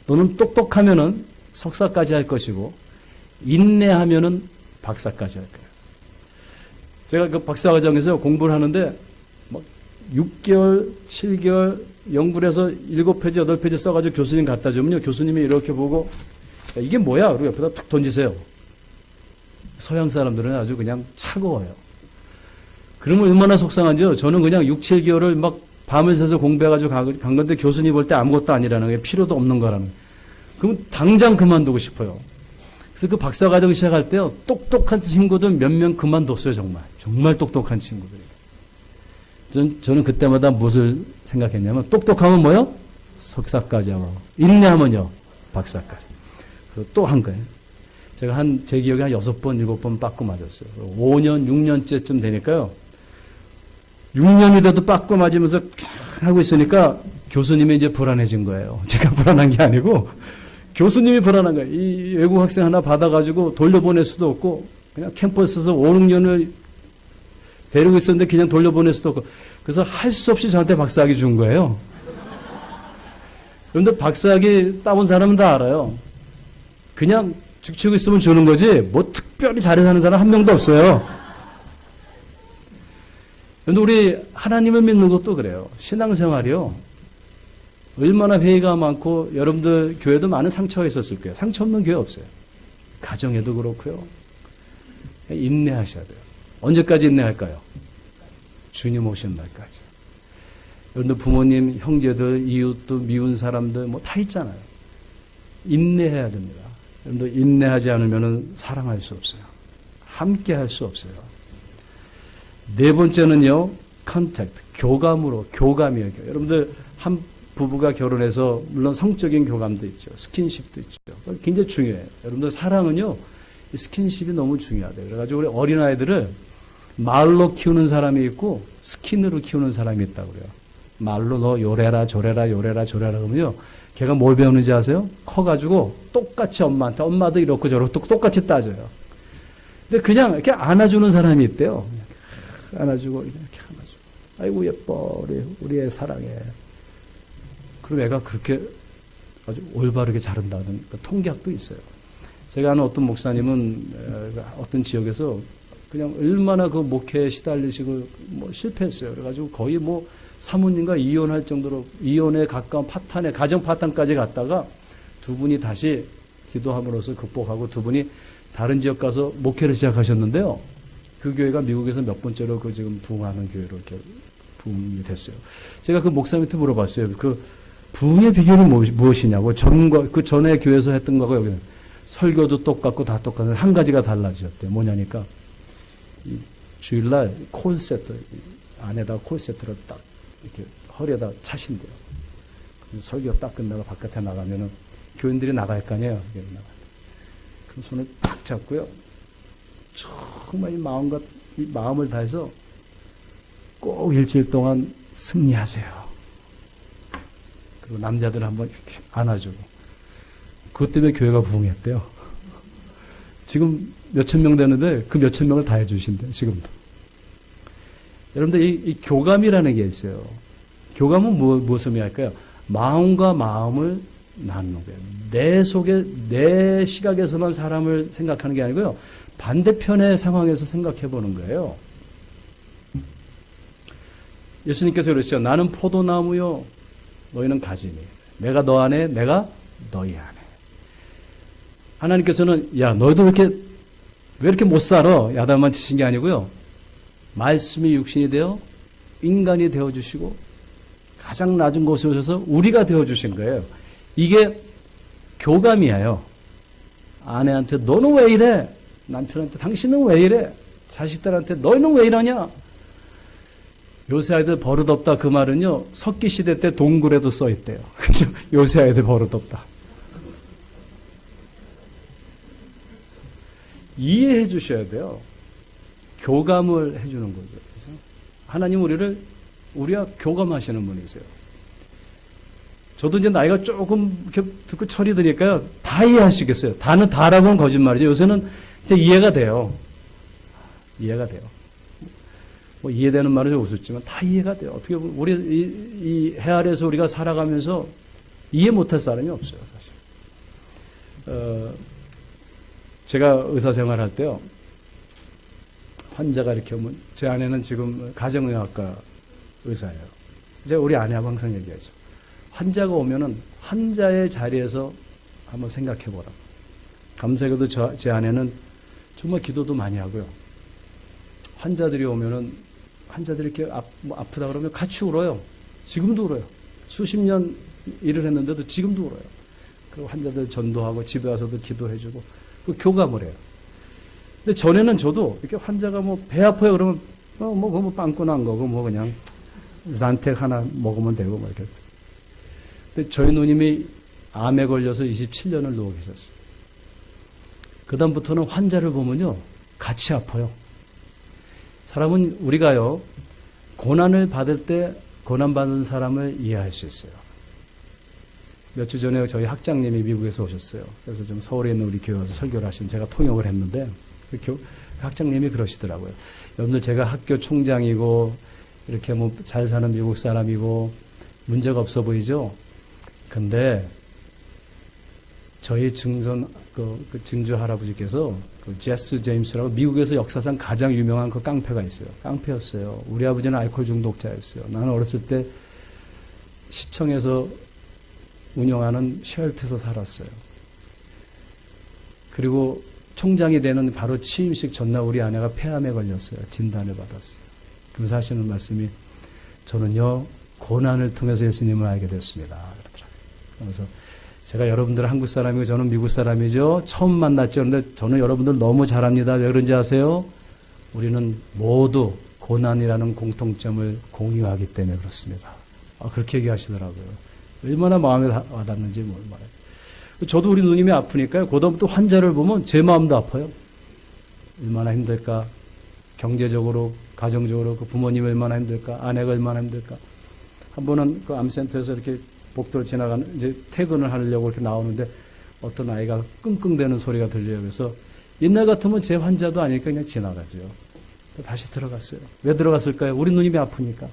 너는 똑똑하면은 석사까지 할 것이고, 인내하면은 박사까지 할 거예요. 제가 그 박사 과정에서 공부를 하는데, 6개월, 7개월 연구를 해서 7페이지, 8페이지 써가지고 교수님 갖다 주면요, 교수님이 이렇게 보고, 이게 뭐야? 그리고 옆에다 툭 던지세요. 서양 사람들은 아주 그냥 차가워요. 그러면 얼마나 속상한지요. 저는 그냥 6, 7개월을 막 밤을 새서 공부해가지고 간 건데 교수님 볼 때 아무것도 아니라는 게 필요도 없는 거라는 거예요. 그럼 당장 그만두고 싶어요. 그래서 그 박사과정 시작할 때요. 똑똑한 친구들 몇 명 그만뒀어요. 정말. 정말 똑똑한 친구들이. 저는 그때마다 무엇을 생각했냐면 똑똑하면 뭐요? 석사까지 하고 인내하면요. 박사까지. 그리고 또 한 거예요. 제가 제 기억에 한 6번, 7번 빠꾸 맞았어요. 5년, 6년째쯤 되니까요. 6년이 돼도 빠꾸 맞으면서 하고 있으니까 교수님이 이제 불안해진 거예요. 제가 불안한 게 아니고 교수님이 불안한 거예요. 이 외국 학생 하나 받아가지고 돌려보낼 수도 없고 그냥 캠퍼스에서 5, 6년을 데리고 있었는데 그냥 돌려보낼 수도 없고 그래서 할 수 없이 저한테 박사학위 준 거예요. 그런데 박사학위 따본 사람은 다 알아요. 그냥 죽치고 있으면 주는 거지 뭐 특별히 잘해 사는 사람 한 명도 없어요. 그런데 우리 하나님을 믿는 것도 그래요. 신앙생활이요. 얼마나 회의가 많고 여러분들 교회도 많은 상처가 있었을 거예요. 상처 없는 교회 없어요. 가정에도 그렇고요. 인내하셔야 돼요. 언제까지 인내할까요? 주님 오시는 날까지. 여러분들 부모님, 형제들, 이웃도 미운 사람들 뭐 다 있잖아요. 인내해야 됩니다. 여러분들 인내하지 않으면 사랑할 수 없어요. 함께 할 수 없어요. 네 번째는요. 컨택트, 교감이에요. 여러분들 한 부부가 결혼해서 물론 성적인 교감도 있죠. 스킨십도 있죠. 굉장히 중요해요. 여러분들 사랑은요. 스킨십이 너무 중요하대요. 그래가지고 우리 어린아이들을 말로 키우는 사람이 있고 스킨으로 키우는 사람이 있다고 그래요. 말로 너 요래라 저래라 요래라 저래라 그러면요. 걔가 뭘 배우는지 아세요? 커가지고 똑같이 엄마한테 엄마도 이렇고 저렇고 똑같이 따져요. 근데 그냥 이렇게 안아주는 사람이 있대요. 안아주고 이렇게 안아주고 아이고 예뻐 우리 애 사랑해. 그럼 애가 그렇게 아주 올바르게 자른다는 통계학도 있어요. 제가 아는 어떤 목사님은 어떤 지역에서 그냥 얼마나 그 목회에 시달리시고 뭐 실패했어요. 그래가지고 거의 뭐 사모님과 이혼할 정도로 이혼에 가까운 파탄에 가정 파탄까지 갔다가 두 분이 다시 기도함으로써 극복하고 두 분이 다른 지역 가서 목회를 시작하셨는데요. 그 교회가 미국에서 몇 번째로 그 지금 부흥하는 교회로 이렇게 부흥이 됐어요. 제가 그 목사님한테 물어봤어요. 그 부흥의 비결은 무엇이냐고 그 전에 교회에서 했던 거고 여기는 설교도 똑같고 다 똑같은 한 가지가 달라졌대요. 뭐냐니까 이 주일날 콜세트 안에다 콜세트를 딱 이렇게 허리에다 차신대요. 설교 딱 끝나고 바깥에 나가면은 교인들이 나갈 거 아니에요. 그럼 손을 딱 잡고요. 정말 이 마음을 다해서 꼭 일주일 동안 승리하세요. 그리고 남자들 한번 이렇게 안아주고. 그것 때문에 교회가 부흥했대요. 지금 몇천 명 되는데 그 몇천 명을 다 해주신대요. 지금도. 여러분들 이 교감이라는 게 있어요. 교감은 무엇을 의미할까요? 마음과 마음을 나누는 거예요. 내 속에 내 시각에서만 사람을 생각하는 게 아니고요. 반대편의 상황에서 생각해 보는 거예요. 예수님께서 그러시죠. 나는 포도나무요. 너희는 가지니. 내가 너 안에 내가 너희 안에. 하나님께서는 야 너희도 왜 이렇게 못 살아? 야단만 치신 게 아니고요. 말씀이 육신이 되어 인간이 되어주시고 가장 낮은 곳에 오셔서 우리가 되어주신 거예요. 이게 교감이에요. 아내한테 너는 왜 이래? 남편한테 당신은 왜 이래? 자식들한테 너희는 왜 이러냐? 요새 아이들 버릇없다 그 말은요. 석기 시대 때 동굴에도 써 있대요. 그죠? 요새 아이들 버릇없다. 이해해 주셔야 돼요. 교감을 해주는 거죠. 그죠? 하나님 우리와 교감하시는 분이세요. 저도 이제 나이가 조금 이렇게 듣고 철이 드니까요. 다 이해하시겠어요. 다는 다라고는 거짓말이죠. 요새는 이해가 돼요. 이해가 돼요. 뭐 이해되는 말은 좀 우습지만 다 이해가 돼요. 어떻게 보면 우리 이 해 아래에서 우리가 살아가면서 이해 못할 사람이 없어요, 사실. 제가 의사 생활할 때요. 환자가 이렇게 오면 제 아내는 지금 가정의학과 의사예요. 제가 우리 아내하고 항상 얘기하죠. 환자가 오면은 환자의 자리에서 한번 생각해 보라. 감사하게도 제 아내는 정말 기도도 많이 하고요. 환자들이 오면은 환자들이 이렇게 아프다 그러면 같이 울어요. 지금도 울어요. 수십 년 일을 했는데도 지금도 울어요. 그 환자들 전도하고 집에 와서도 기도해주고 그 교감을 해요. 근데 전에는 저도 이렇게 환자가 뭐 배 아파요 그러면 뭐 빵꾸 난 거고 뭐 그냥 잔택 하나 먹으면 되고 뭐 이렇게. 근데 저희 누님이 암에 걸려서 27년을 누워 계셨어요. 그다음부터는 환자를 보면요 같이 아파요. 사람은 우리가요 고난을 받을 때 고난받는 사람을 이해할 수 있어요. 몇 주 전에 저희 학장님이 미국에서 오셨어요. 그래서 좀 서울에 있는 우리 교회 와서 설교를 하신 제가 통역을 했는데 학장님이 그러시더라고요. 여러분들 제가 학교 총장이고 이렇게 뭐 잘 사는 미국 사람이고 문제가 없어 보이죠? 근데 저희 증손 그 증조 할아버지께서 그 제스 제임스라고 미국에서 역사상 가장 유명한 그 깡패가 있어요. 깡패였어요. 우리 아버지는 알코올 중독자였어요. 나는 어렸을 때 시청에서 운영하는 쉘터에서 살았어요. 그리고 총장이 되는 바로 취임식 전날 우리 아내가 폐암에 걸렸어요. 진단을 받았어요. 그러면서 하시는 말씀이 저는요 고난을 통해서 예수님을 알게 됐습니다. 그러더라고요. 그래서 제가 여러분들은 한국 사람이고 저는 미국 사람이죠. 처음 만났죠. 그런데 저는 여러분들 너무 잘합니다. 왜 그런지 아세요? 우리는 모두 고난이라는 공통점을 공유하기 때문에 그렇습니다. 그렇게 얘기하시더라고요. 얼마나 마음에 와닿는지 뭘 말해요. 저도 우리 누님이 아프니까요. 그다음부터 환자를 보면 제 마음도 아파요. 얼마나 힘들까. 경제적으로, 가정적으로 그 부모님 얼마나 힘들까. 아내가 얼마나 힘들까. 한 번은 그 암센터에서 이렇게 복도를 지나가는 이제 퇴근을 하려고 이렇게 나오는데 어떤 아이가 끙끙대는 소리가 들려요. 그래서 옛날 같으면 제 환자도 아니니까 그냥 지나가죠. 다시 들어갔어요. 왜 들어갔을까요? 우리 누님이 아프니까.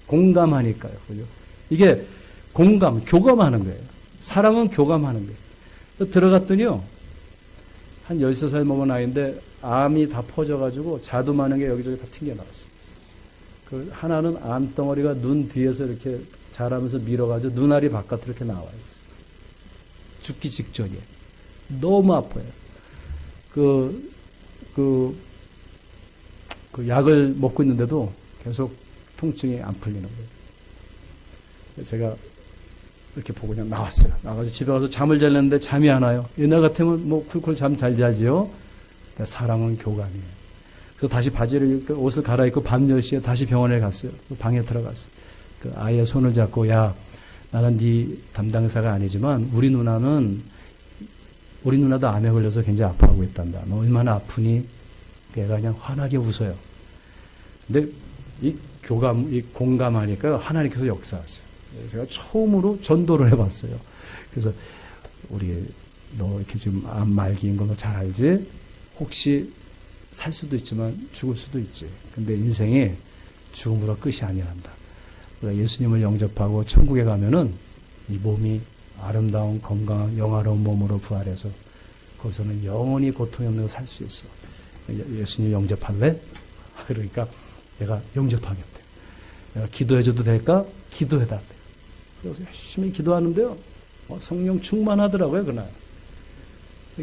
공감하니까요. 그죠? 이게 공감, 교감하는 거예요. 사랑은 교감하는 거예요. 들어갔더니요. 한 13살 먹은 아이인데 암이 다 퍼져가지고 자두 많은 게 여기저기 다 튕겨나왔어요. 그 하나는 암덩어리가 눈 뒤에서 이렇게 자라면서 밀어가지고 눈알이 바깥으로 이렇게 나와 있어요. 죽기 직전이에요. 너무 아파요. 그 약을 먹고 있는데도 계속 통증이 안 풀리는 거예요. 제가 이렇게 보고 그냥 나왔어요. 나가서 집에 가서 잠을 자려는데 잠이 안 와요. 옛날 같으면 뭐 쿨쿨 잠 잘 자지요. 사랑은 교감이에요. 그래서 다시 바지를 입고 옷을 갈아입고 밤 10시에 다시 병원에 갔어요. 방에 들어갔어요. 그 아이의 손을 잡고 야 나는 네 담당사가 아니지만 우리 누나도 암에 걸려서 굉장히 아파하고 있단다. 너 얼마나 아프니? 걔가 그냥 환하게 웃어요. 근데 이 공감하니까 하나님께서 역사하세요. 제가 처음으로 전도를 해봤어요. 그래서 너 이렇게 지금 암 말기인 거 너 잘 알지? 혹시 살 수도 있지만 죽을 수도 있지. 근데 인생이 죽음으로 끝이 아니란다. 우리가 예수님을 영접하고 천국에 가면은 이 몸이 아름다운 건강한 영화로운 몸으로 부활해서 거기서는 영원히 고통이 없는 살 수 있어. 예수님 영접할래? 그러니까 내가 영접하겠대. 내가 기도해줘도 될까? 기도해달래. 그래서 열심히 기도하는데요. 성령 충만하더라고요, 그날.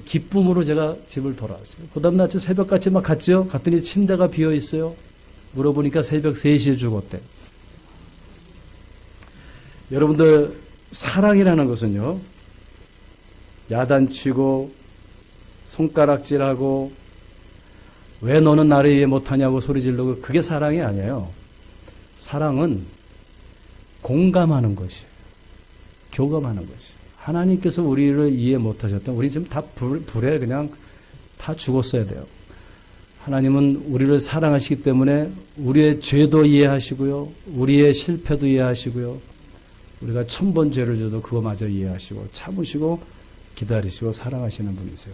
기쁨으로 제가 집을 돌아왔어요. 그 다음날 새벽같이 막 갔죠? 갔더니 침대가 비어있어요. 물어보니까 새벽 3시에 죽었대. 여러분들, 사랑이라는 것은요, 야단치고, 손가락질하고, 왜 너는 나를 이해 못하냐고 소리 지르고, 그게 사랑이 아니에요. 사랑은 공감하는 것이에요. 교감하는 것이에요. 하나님께서 우리를 이해 못하셨던 우리 지금 다 불에 그냥 다 죽었어야 돼요. 하나님은 우리를 사랑하시기 때문에 우리의 죄도 이해하시고요. 우리의 실패도 이해하시고요. 우리가 1000번 죄를 져도 그거마저 이해하시고 참으시고 기다리시고 사랑하시는 분이세요.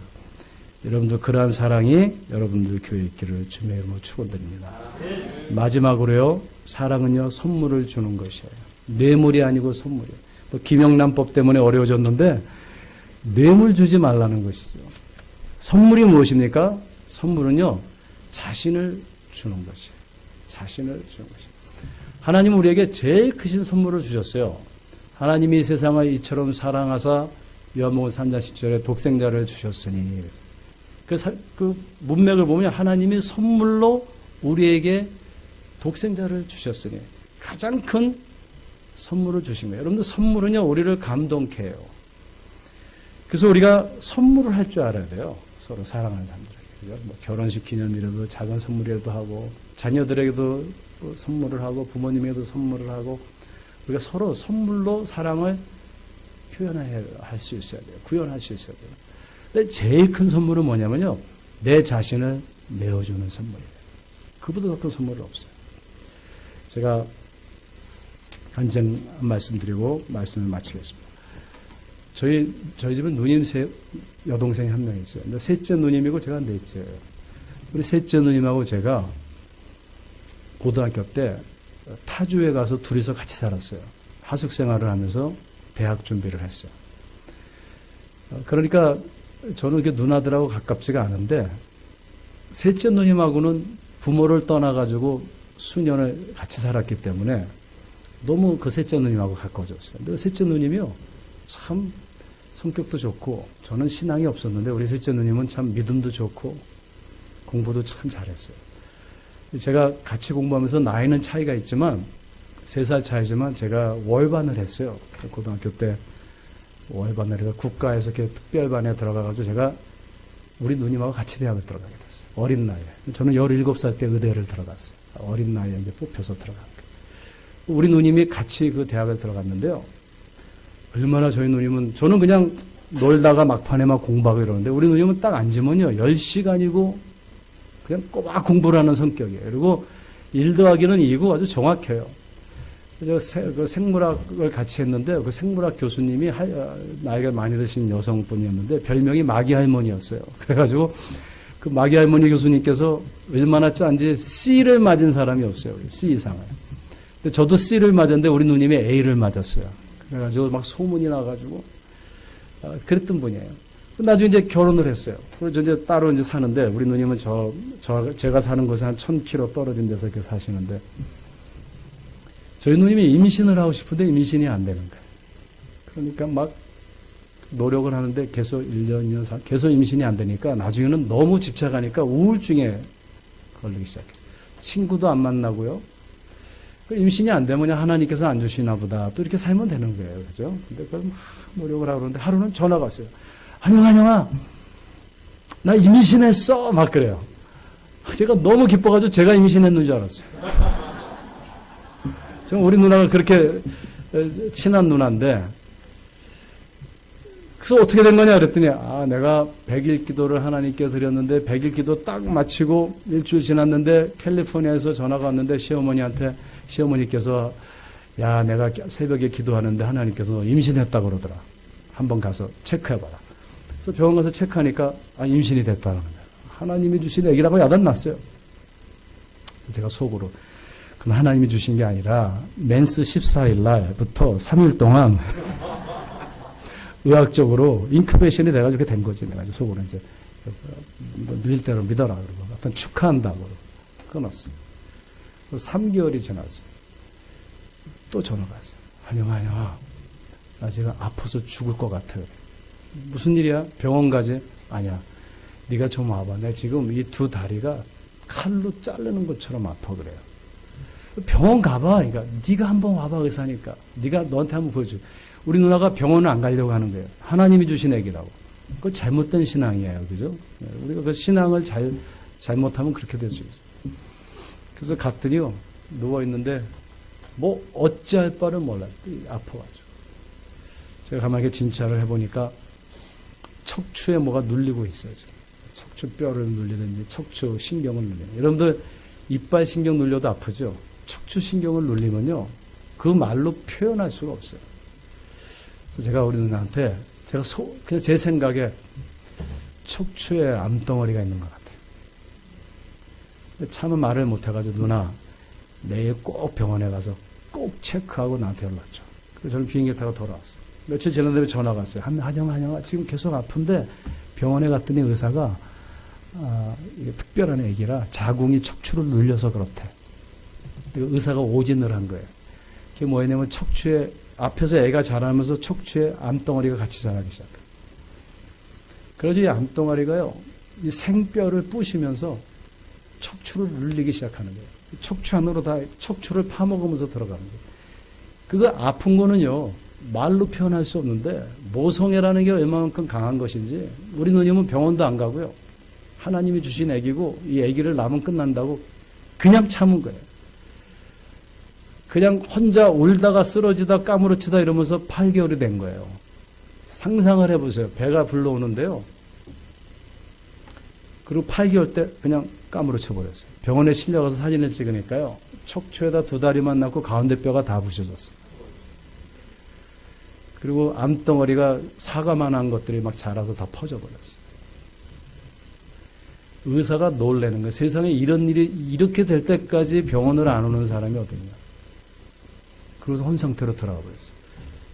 여러분들 그러한 사랑이 여러분들 교회에 있기를 주님의 이름으로 축원드립니다. 마지막으로요. 사랑은요. 선물을 주는 것이에요. 뇌물이 아니고 선물이에요. 김영란법 때문에 어려워졌는데 뇌물 주지 말라는 것이죠. 선물이 무엇입니까? 선물은요. 자신을 주는 것이에요. 자신을 주는 것이에요. 하나님은 우리에게 제일 크신 선물을 주셨어요. 하나님이 세상을 이처럼 사랑하사 요한복음 3장 10절에 독생자를 주셨으니 그 문맥을 보면 하나님이 선물로 우리에게 독생자를 주셨으니 가장 큰 선물을 주신 거예요. 여러분들 선물은요, 우리를 감동케 해요. 그래서 우리가 선물을 할 줄 알아야 돼요. 서로 사랑하는 사람들에게. 그죠? 뭐 결혼식 기념이라도 작은 선물이라도 하고, 자녀들에게도 선물을 하고, 부모님에게도 선물을 하고, 우리가 서로 선물로 사랑을 표현할 수 있어야 돼요. 구현할 수 있어야 돼요. 근데 제일 큰 선물은 뭐냐면요, 내 자신을 내어주는 선물이에요. 그보다 더 큰 선물은 없어요. 제가 간증 말씀드리고 말씀을 마치겠습니다. 저희 집은 누님 여동생이 한 명 있어요. 근데 셋째 누님이고 제가 넷째예요. 우리 셋째 누님하고 제가 고등학교 때 타주에 가서 둘이서 같이 살았어요. 하숙 생활을 하면서 대학 준비를 했어요. 그러니까 저는 이렇게 누나들하고 가깝지가 않은데, 셋째 누님하고는 부모를 떠나가지고 수년을 같이 살았기 때문에 너무 그 셋째 누님하고 가까워졌어요. 근데 셋째 누님이요, 참 성격도 좋고, 저는 신앙이 없었는데 우리 셋째 누님은 참 믿음도 좋고 공부도 참 잘했어요. 제가 같이 공부하면서 나이는 차이가 있지만 3살 차이지만 제가 월반을 했어요. 고등학교 때 월반을 해서 국가에서 이렇게 특별반에 들어가가지고 제가 우리 누님하고 같이 대학을 들어가게 됐어요. 어린 나이에. 저는 17살 때 의대를 들어갔어요. 어린 나이에 이제 뽑혀서 들어간 거예요. 우리 누님이 같이 그 대학을 들어갔는데요. 얼마나 저희 누님은, 저는 그냥 놀다가 막판에 막 공부하고 이러는데 우리 누님은 딱 앉으면요 10시간이고 그냥 꼬박 공부를 하는 성격이에요. 그리고 1 더하기는 2고 아주 정확해요. 그 생물학을 같이 했는데 그 생물학 교수님이 나이가 많이 드신 여성분이었는데 별명이 마기 할머니였어요. 그래가지고 그 마기 할머니 교수님께서 얼마나 짠지 C를 맞은 사람이 없어요. C 이상을. 근데 저도 C를 맞았는데 우리 누님이 A를 맞았어요. 그래가지고 막 소문이 나가지고 그랬던 분이에요. 나중에 이제 결혼을 했어요. 그래서 이제 따로 이제 사는데 우리 누님은 제가 사는 곳에 한 1000km 떨어진 데서 이렇게 사시는데, 저희 누님이 임신을 하고 싶은데 임신이 안 되는 거예요. 그러니까 막 노력을 하는데 계속 1년, 2년, 4년 계속 임신이 안 되니까 나중에는 너무 집착하니까 우울증에 걸리기 시작해요. 친구도 안 만나고요. 임신이 안 되면 하나님께서 안 주시나 보다. 또 이렇게 살면 되는 거예요. 그죠? 근데 그걸 막 노력을 하고 그러는데 하루는 전화가 왔어요. 한영아, 나 임신했어. 막 그래요. 제가 너무 기뻐가지고 제가 임신했는 줄 알았어요. 지금 우리 누나가 그렇게 친한 누나인데, 그래서 어떻게 된 거냐 그랬더니, 내가 100일 기도를 하나님께 드렸는데 100일 기도 딱 마치고 일주일 지났는데 캘리포니아에서 전화가 왔는데 시어머니께서 야, 내가 새벽에 기도하는데 하나님께서 임신했다고 그러더라. 한번 가서 체크해봐라. 그래서 병원 가서 체크하니까 임신이 됐다는 거예요. 하나님이 주신 애기라고 야단났어요. 그래서 제가 속으로, 그럼 하나님이 주신 게 아니라 맨스 14일 날부터 3일 동안 의학적으로 인큐베이션이 돼가지고 그렇게 된 거지. 내가 속으로 이제 믿을 대로 믿어라 그러고 하여튼 축하한다고 끊었어요. 3개월이 지났어요. 또 전화가 왔어요. 한영아, 나 지금 아파서 죽을 것 같아. 무슨 일이야? 병원 가지? 아니야. 네가 좀 와봐. 내가 지금 이 두 다리가 칼로 자르는 것처럼 아파 그래요. 병원 가봐. 그러니까 네가 한번 와봐 의사니까. 네가 너한테 한번 보여줘. 우리 누나가 병원을 안 가려고 하는 거예요. 하나님이 주신 애기라고. 그거 잘못된 신앙이에요. 그죠? 우리가 그 신앙을 잘못하면 그렇게 될 수 있어요. 그래서 갔더니요, 누워있는데, 뭐, 어찌할 바를 몰라요. 아파가지고. 제가 가만히 진찰을 해보니까, 척추에 뭐가 눌리고 있어요. 지금. 척추 뼈를 눌리든지, 척추 신경을 눌리는. 여러분들, 이빨 신경 눌려도 아프죠? 척추 신경을 눌리면요, 그 말로 표현할 수가 없어요. 그래서 제가 우리 누나한테, 그냥 제 생각에 척추에 암덩어리가 있는 것 같아요. 참은 말을 못해가지고, 누나, 내일 꼭 병원에 가서 꼭 체크하고 나한테 연락 줘. 그래서 저는 비행기 타고 돌아왔어요. 며칠 지난 뒤에 전화가 왔어요. 한영아, 지금 계속 아픈데 병원에 갔더니 의사가, 이게 특별한 애기라 자궁이 척추를 눌려서 그렇대. 의사가 오진을 한 거예요. 그게 뭐냐면 척추에, 앞에서 애가 자라면서 척추에 암덩어리가 같이 자라기 시작해요. 그래서 이 암덩어리가요, 이 생뼈를 부시면서 척추를 눌리기 시작하는 거예요. 척추 안으로 다 척추를 파먹으면서 들어가는 거예요. 그거 아픈 거는요, 말로 표현할 수 없는데 모성애라는 게 얼마만큼 강한 것인지 우리 누님은 병원도 안 가고요. 하나님이 주신 아기고 이 아기를 낳으면 끝난다고 그냥 참은 거예요. 그냥 혼자 울다가 쓰러지다 까무러치다 이러면서 8개월이 된 거예요. 상상을 해보세요. 배가 불러오는데요. 그리고 8개월 때 그냥 까무러쳐 버렸어요. 병원에 실려가서 사진을 찍으니까요. 척추에다 두 다리만 낳고 가운데 뼈가 다 부셔졌어요. 그리고 암덩어리가 사과만한 것들이 막 자라서 다 퍼져버렸어요. 의사가 놀라는 거예요. 세상에 이런 일이 이렇게 될 때까지 병원을 안 오는 사람이 어딨냐. 그래서 혼 상태로 들어가 버렸어요.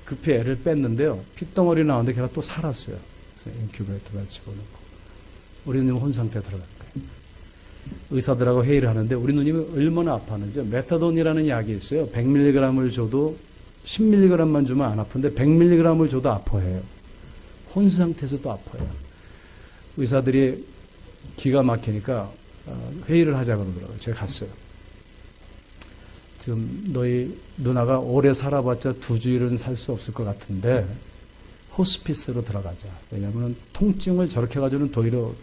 급히 애를 뺐는데요. 핏덩어리 나오는데 걔가 또 살았어요. 그래서 인큐베이터에 집어넣고. 우리 누님은 혼 상태에 들어간 거예요. 의사들하고 회의를 하는데 우리 누님이 얼마나 아파하는지 메타돈이라는 약이 있어요. 100mg을 줘도 10mg만 주면 안 아픈데 100mg을 줘도 아파해요. 혼수 상태에서도 아파요. 의사들이 기가 막히니까 회의를 하자 그러더라고요. 제가 갔어요. 지금 너희 누나가 오래 살아봤자 2주일은 살 수 없을 것 같은데 호스피스로 들어가자. 왜냐하면 통증을 저렇게 가지고는 도리어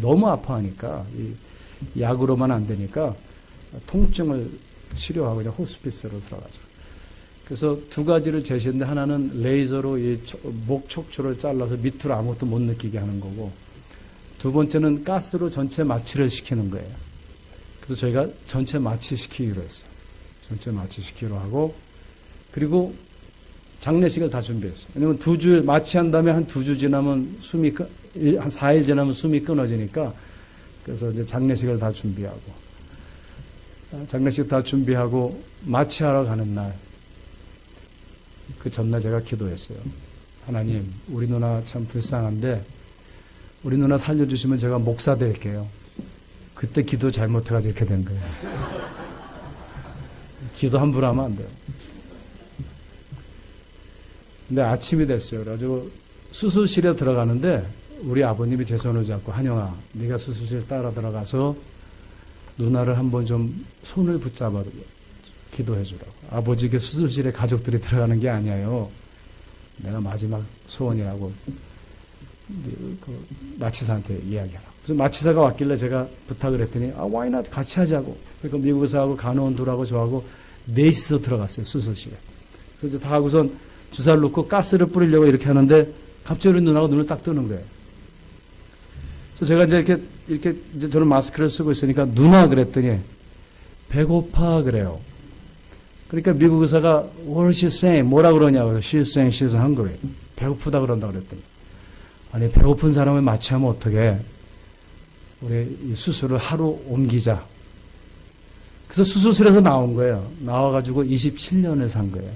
너무 아파하니까 이 약으로만 안 되니까 통증을 치료하고 그냥 호스피스로 들어가자. 그래서 두 가지를 제시했는데 하나는 레이저로 이 목 척추를 잘라서 밑으로 아무것도 못 느끼게 하는 거고 두 번째는 가스로 전체 마취를 시키는 거예요. 그래서 저희가 전체 마취시키기로 했어요. 전체 마취시키기로 하고 그리고 장례식을 다 준비했어요. 왜냐면 2주 마취한 다음에 한 2주 지나면 한 4일 지나면 숨이 끊어지니까 그래서 이제 장례식을 다 준비하고 장례식 다 준비하고 마취하러 가는 날 그 전날 제가 기도했어요. 하나님, 우리 누나 참 불쌍한데 우리 누나 살려주시면 제가 목사 될게요. 그때 기도 잘못해가지고 이렇게 된 거예요. 기도 함부로 하면 안 돼요. 근데 아침이 됐어요. 그래가지고 수술실에 들어가는데 우리 아버님이 제 손을 잡고 한영아, 네가 수술실 따라 들어가서 누나를 한번 좀 손을 붙잡아 기도해 주라고. 아버지께 수술실에 가족들이 들어가는 게 아니에요. 내가 마지막 소원이라고 그 마취사한테 이야기하라고. 그래서 마취사가 왔길래 제가 부탁을 했더니 why not 같이 하자고. 그러니까 미국 의사하고 간호원 둘하고 저하고 넷이서 들어갔어요. 수술실에. 그래서 다 하고선 주사를 놓고 가스를 뿌리려고 이렇게 하는데 갑자기 우리 누나가 눈을 딱 뜨는 거예요. 그래서 제가 이제 이렇게 이제 저는 마스크를 쓰고 있으니까 누나 그랬더니 배고파 그래요. 그러니까 미국 의사가 what is she saying? 뭐라 그러냐고. She's saying she's hungry. 배고프다 그런다 그랬더니 아니 배고픈 사람을 마취하면 어떡해. 우리 이 수술을 하루 옮기자. 그래서 수술실에서 나온 거예요. 나와가지고 27년을 산 거예요.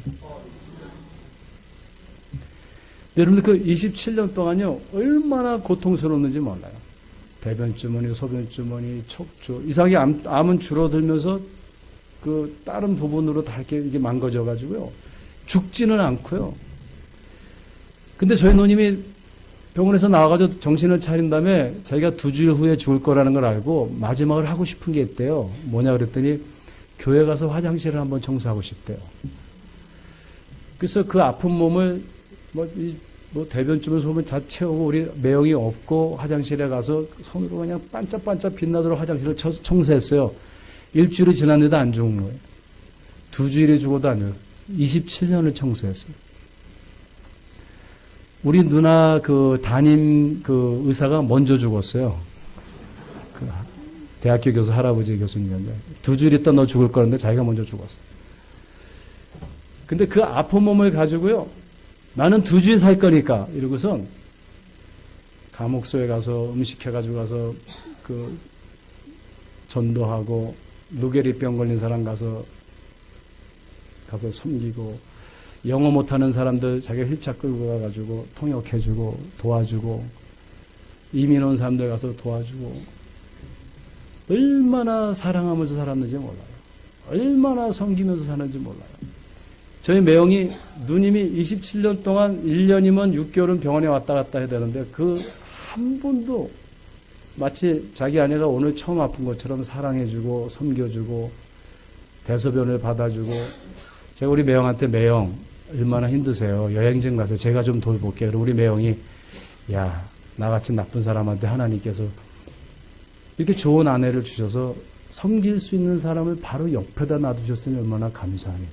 여러분들 그 27년 동안요 얼마나 고통스러웠는지 몰라요. 대변 주머니, 소변 주머니, 척추 이상하게 암은 줄어들면서 그 다른 부분으로 다 이렇게 망가져 가지고요 죽지는 않고요. 근데 저희 누님이 병원에서 나와가지고 정신을 차린 다음에 자기가 2주일 후에 죽을 거라는 걸 알고 마지막을 하고 싶은 게 있대요. 뭐냐 그랬더니 교회 가서 화장실을 한번 청소하고 싶대요. 그래서 그 아픈 몸을 뭐 대변주변 소변 다 채우고 우리 매형이 없고 화장실에 가서 손으로 그냥 반짝반짝 빛나도록 화장실을 청소했어요. 일주일이 지났는데도 안 죽은 거예요. 2주일이 죽어도 안 죽어요. 27년을 청소했어요. 우리 누나 그 담임 그 의사가 먼저 죽었어요. 그 대학교 교수 할아버지 교수님인데 2주일 있다 너 죽을 거는데 자기가 먼저 죽었어요. 근데 그 아픈 몸을 가지고요. 나는 2주일 살 거니까 이러고선 감옥소에 가서 음식해가지고 가서 그 전도하고 루게리병 걸린 사람 가서 섬기고 영어 못하는 사람들 자기가 휠체어 끌고 가가지고 통역해주고 도와주고 이민 온 사람들 가서 도와주고 얼마나 사랑하면서 살았는지 몰라요. 얼마나 섬기면서 사는지 몰라요. 저희 매형이 누님이 27년 동안 1년이면 6개월은 병원에 왔다 갔다 해야 되는데 그 한 번도 마치 자기 아내가 오늘 처음 아픈 것처럼 사랑해주고 섬겨주고 대소변을 받아주고. 제가 우리 매형한테 매형 얼마나 힘드세요. 여행 좀 가서 제가 좀 돌볼게요. 그럼 우리 매형이 야 나같이 나쁜 사람한테 하나님께서 이렇게 좋은 아내를 주셔서 섬길 수 있는 사람을 바로 옆에다 놔두셨으니 얼마나 감사하니.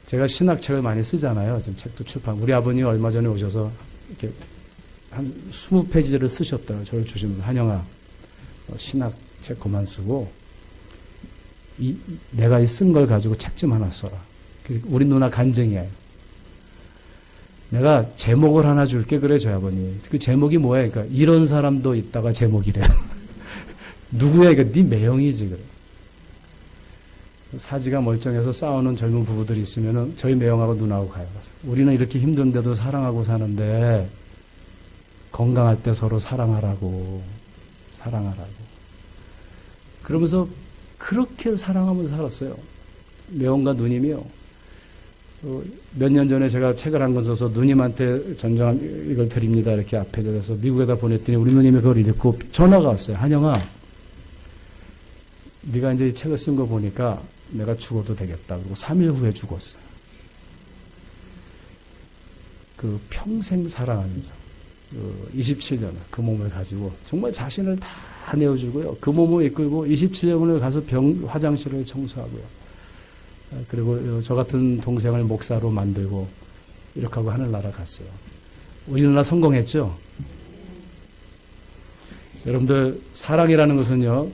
제가 신학책을 많이 쓰잖아요. 지금 책도 출판. 우리 아버님이 얼마 전에 오셔서 이렇게 한 20페이지를 쓰셨더라고요. 저를 주시면서 한영아 신학책 그만 쓰고 내가 쓴 걸 가지고 책 좀 하나 써라. 우리 누나 간증이에요. 내가 제목을 하나 줄게. 그래 저희 아버님. 그 제목이 뭐야? 그러니까 이런 사람도 있다가 제목이래요. 누구야? 이거 네 매형이지. 그래. 사지가 멀쩡해서 싸우는 젊은 부부들이 있으면은 저희 매형하고 누나하고 가요. 우리는 이렇게 힘든데도 사랑하고 사는데 건강할 때 서로 사랑하라고. 그러면서 그렇게 사랑하면서 살았어요. 매형과 누님이요. 몇 년 전에 제가 책을 한 권 써서 누님한테 전정한 이걸 드립니다. 이렇게 앞에 적어서 미국에다 보냈더니 우리 누님이 그걸 읽고 전화가 왔어요. 한영아, 네가 이제 이 책을 쓴 거 보니까 내가 죽어도 되겠다. 그리고 3일 후에 죽었어요. 그 평생 사랑하면서 27년을 그 몸을 가지고 정말 자신을 다 내어주고요. 그 몸을 이끌고 27년을 가서 화장실을 청소하고요. 그리고 저 같은 동생을 목사로 만들고 이렇게 하고 하늘나라 갔어요. 우리 누나 성공했죠? 여러분들 사랑이라는 것은요.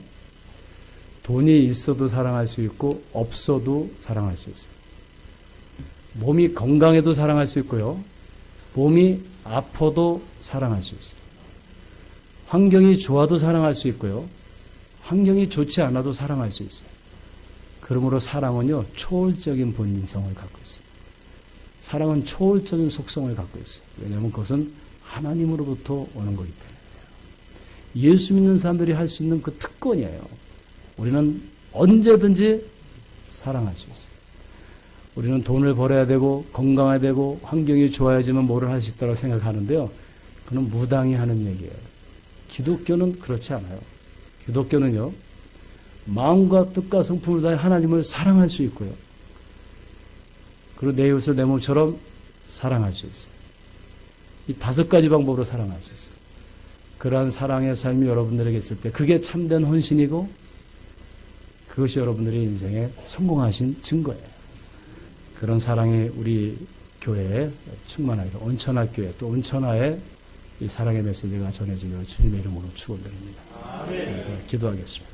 돈이 있어도 사랑할 수 있고 없어도 사랑할 수 있어요. 몸이 건강해도 사랑할 수 있고요. 몸이 아파도 사랑할 수 있어요. 환경이 좋아도 사랑할 수 있고요. 환경이 좋지 않아도 사랑할 수 있어요. 그러므로 사랑은요, 초월적인 본성을 갖고 있어요. 사랑은 초월적인 속성을 갖고 있어요. 왜냐하면 그것은 하나님으로부터 오는 거기 때문이에요. 예수 믿는 사람들이 할 수 있는 그 특권이에요. 우리는 언제든지 사랑할 수 있어요. 우리는 돈을 벌어야 되고 건강해야 되고 환경이 좋아야지만 뭐를 할 수 있다고 생각하는데요. 그건 무당이 하는 얘기예요. 기독교는 그렇지 않아요. 기독교는요. 마음과 뜻과 성품을 다해 하나님을 사랑할 수 있고요. 그리고 내 이웃을 내 몸처럼 사랑할 수 있어요. 이 5가지 방법으로 사랑할 수 있어요. 그러한 사랑의 삶이 여러분들에게 있을 때 그게 참된 헌신이고 그것이 여러분들의 인생에 성공하신 증거예요. 그런 사랑이 우리 교회에 충만하기를 온천학교에 또 온천하에 이 사랑의 메시지가 전해지기를 주님의 이름으로 축원드립니다. 기도하겠습니다.